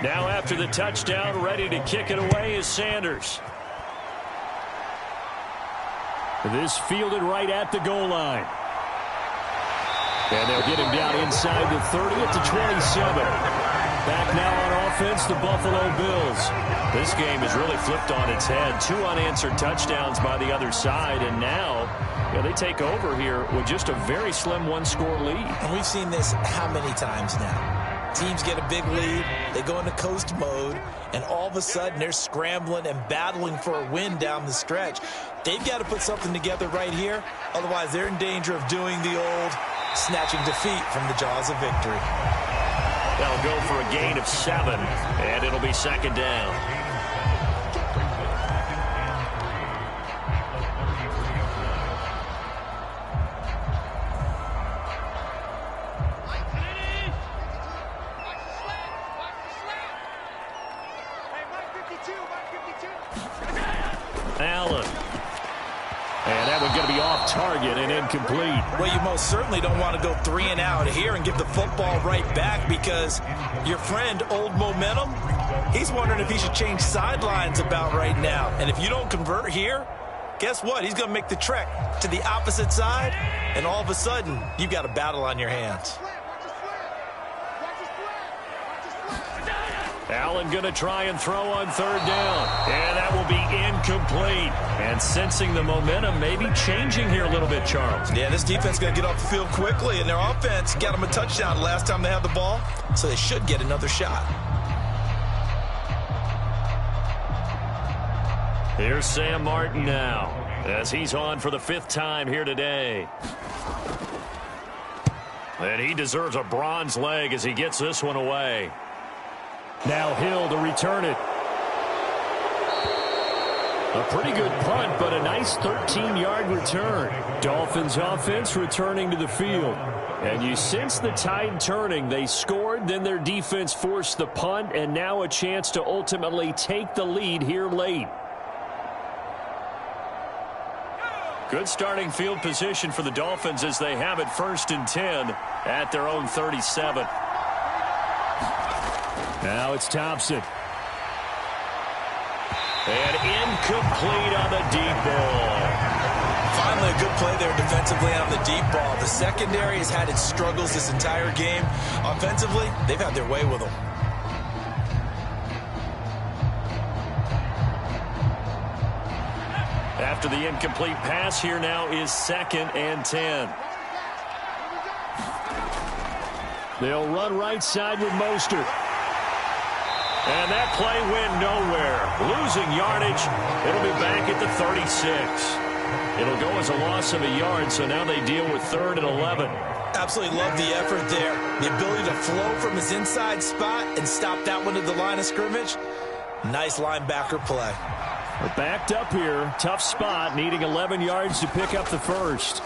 Now after the touchdown, ready to kick it away is Sanders. This fielded right at the goal line. And they'll get him down inside the 30 at the 27. Back now on offense, the Buffalo Bills. This game is really flipped on its head. 2 unanswered touchdowns by the other side, and now they take over here with just a very slim one-score lead. And we've seen this how many times now? Teams get a big lead, they go into coast mode, and all of a sudden they're scrambling and battling for a win down the stretch. They've got to put something together right here, otherwise they're in danger of doing the old snatching defeat from the jaws of victory. They'll go for a gain of 7, and it'll be second down. Allen. And that one going to be off target and incomplete. Well, you most certainly don't want to go 3 and out here and give the football right back, because your friend, Old Momentum, he's wondering if he should change sidelines about right now. And if you don't convert here, guess what? He's going to make the trek to the opposite side, and all of a sudden, you've got a battle on your hands. Allen going to try and throw on third down. And that will be incomplete. And sensing the momentum maybe changing here a little bit, Charles. Yeah, this defense is going to get off the field quickly, and their offense got them a touchdown last time they had the ball, so they should get another shot. Here's Sam Martin now, as he's on for the 5th time here today. And he deserves a bronze leg as he gets this one away. Now Hill to return it. A pretty good punt, but a nice 13-yard return. Dolphins offense returning to the field. And you sense the tide turning. They scored, then their defense forced the punt, and now a chance to ultimately take the lead here late. Good starting field position for the Dolphins as they have it 1st and 10 at their own 37. Now it's Thompson. And incomplete on the deep ball. Finally a good play there defensively on the deep ball. The secondary has had its struggles this entire game. Offensively, they've had their way with them. After the incomplete pass, here now is 2nd and 10. They'll run right side with Mostert. And that play went nowhere. Losing yardage. It'll be back at the 36. It'll go as a loss of a yard, so now they deal with 3rd and 11. Absolutely love the effort there. The ability to flow from his inside spot and stop that one at the line of scrimmage. Nice linebacker play. We're backed up here. Tough spot, needing 11 yards to pick up the first.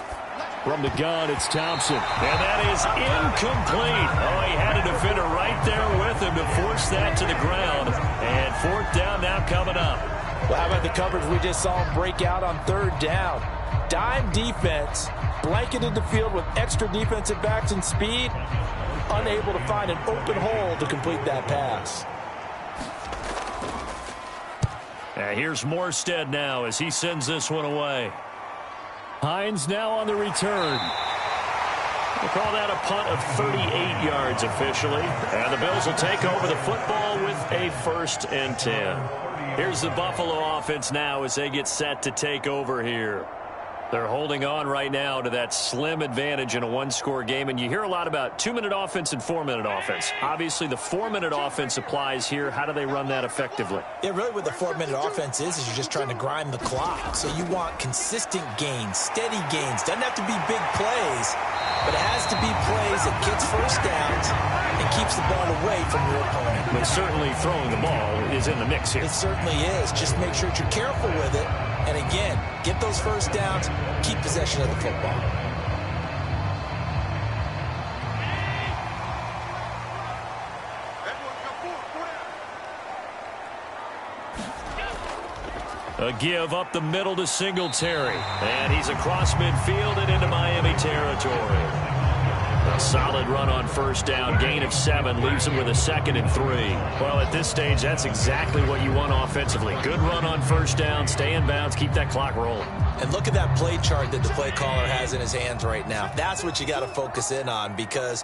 From the gun, it's Thompson. And that is incomplete. Oh, he had a defender right there with him to force that to the ground. And 4th down now coming up. Well, how about the coverage we just saw him break out on 3rd down? Dime defense, blanketed the field with extra defensive backs and speed, unable to find an open hole to complete that pass. Here's Morstead now as he sends this one away. Hines now on the return. We'll call that a punt of 38 yards officially. And the Bills will take over the football with a 1st and 10. Here's the Buffalo offense now as they get set to take over here. They're holding on right now to that slim advantage in a one-score game. And you hear a lot about 2-minute offense and 4-minute offense. Obviously, the 4-minute offense applies here. How do they run that effectively? Yeah, really what the 4-minute offense is you're just trying to grind the clock. So you want consistent gains, steady gains. Doesn't have to be big plays, but it has to be plays that gets first downs and keeps the ball away from your opponent. But certainly throwing the ball is in the mix here. It certainly is. Just make sure that you're careful with it. And again, get those first downs, keep possession of the football. A give up the middle to Singletary. And he's across midfield and into Miami territory. A solid run on 1st down. Gain of 7 leaves him with a 2nd and 3. Well, at this stage, that's exactly what you want offensively. Good run on 1st down. Stay in bounds. Keep that clock rolling. And look at that play chart that the play caller has in his hands right now. That's what you got to focus in on, because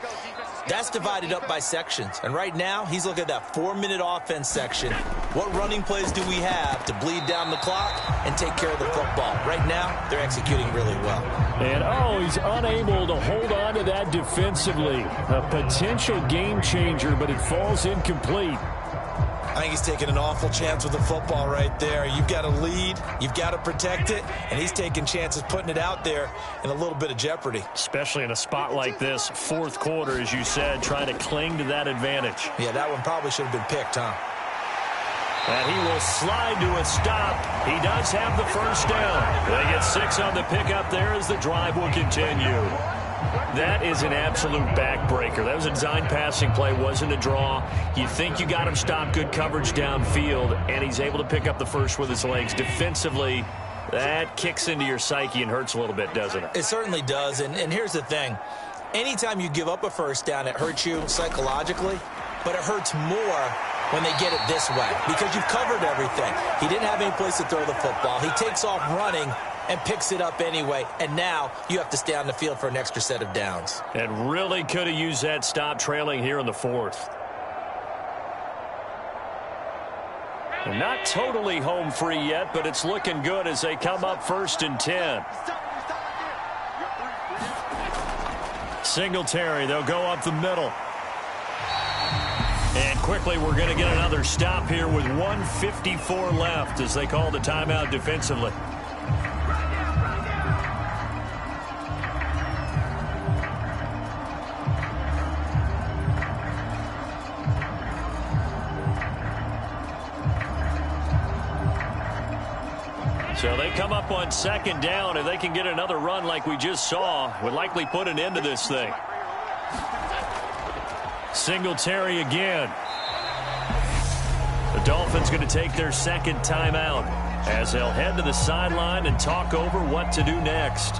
That's divided up by sections. And right now, he's looking at that 4-minute offense section. What running plays do we have to bleed down the clock and take care of the football? Right now, they're executing really well. And, he's unable to hold on to that defensively. A potential game changer, but it falls incomplete. I think he's taking an awful chance with the football right there. You've got to lead, you've got to protect it, and he's taking chances putting it out there in a little bit of jeopardy. Especially in a spot like this, fourth quarter, as you said, trying to cling to that advantage. Yeah, that one probably should have been picked, huh? And he will slide to a stop. He does have the first down. They get 6 on the pickup there as the drive will continue. That is an absolute backbreaker. That was a design passing play, wasn't a draw. You think you got him stopped, good coverage downfield, and he's able to pick up the first with his legs. Defensively, that kicks into your psyche and hurts a little bit, doesn't it? It certainly does, and here's the thing. Anytime you give up a first down, it hurts you psychologically, but it hurts more when they get it this way because you've covered everything. He didn't have any place to throw the football. He takes off running and picks it up anyway, and now you have to stay on the field for an extra set of downs. And really could have used that stop trailing here in the fourth. And not totally home free yet, but it's looking good as they come up 1st and 10. Singletary, they'll go up the middle. And quickly, we're going to get another stop here with 1:54 left as they call the timeout defensively. So they come up on 2nd down, and they can get another run like we just saw. Would likely put an end to this thing. Singletary again. The Dolphins going to take their 2nd timeout as they'll head to the sideline and talk over what to do next.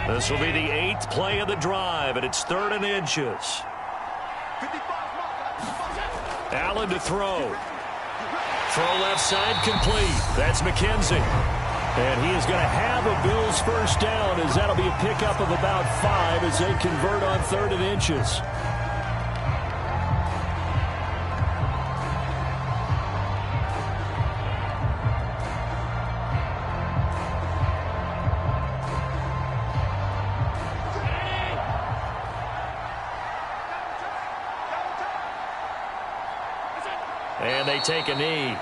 This will be the 8th play of the drive, and it's 3rd and inches. Allen to throw. Throw left side complete. That's McKenzie. And he is going to have a Bills first down as that'll be a pickup of about 5 as they convert on 3rd and inches. And they take a knee.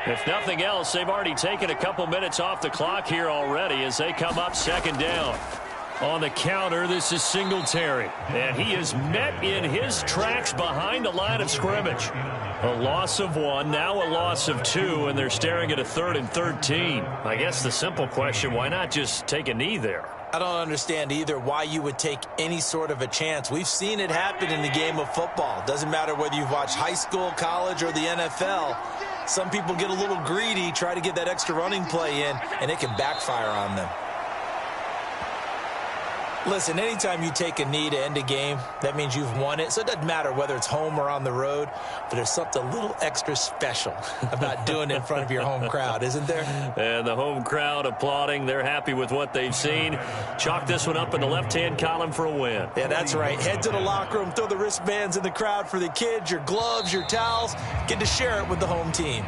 If nothing else, they've already taken a couple minutes off the clock here already as they come up 2nd down. On the counter, this is Singletary. And he is met in his tracks behind the line of scrimmage. A loss of 1, now a loss of 2, and they're staring at a 3rd and 13. I guess the simple question, why not just take a knee there? I don't understand either why you would take any sort of a chance. We've seen it happen in the game of football. Doesn't matter whether you've watched high school, college, or the NFL. Some people get a little greedy, try to get that extra running play in, and it can backfire on them. Listen, anytime you take a knee to end a game, that means you've won it. So it doesn't matter whether it's home or on the road, but there's something a little extra special about doing it in front of your home crowd, isn't there? And the home crowd applauding. They're happy with what they've seen. Chalk this one up in the left-hand column for a win. Yeah, that's right. Head to the locker room, throw the wristbands in the crowd for the kids, your gloves, your towels. Get to share it with the home team.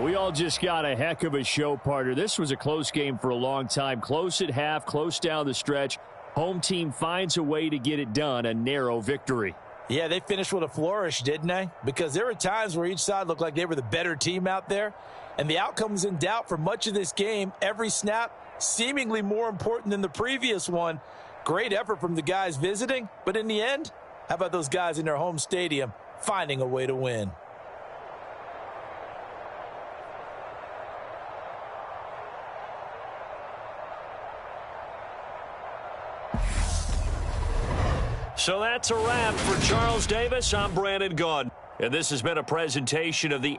We all just got a heck of a show, partner. This was a close game for a long time. Close at half, close down the stretch. Home team finds a way to get it done, a narrow victory. Yeah, they finished with a flourish, didn't they? Because there were times where each side looked like they were the better team out there. And the outcome was in doubt for much of this game. Every snap seemingly more important than the previous one. Great effort from the guys visiting. But in the end, how about those guys in their home stadium finding a way to win? So that's a wrap for Charles Davis. I'm Brandon Gaudin. And this has been a presentation of the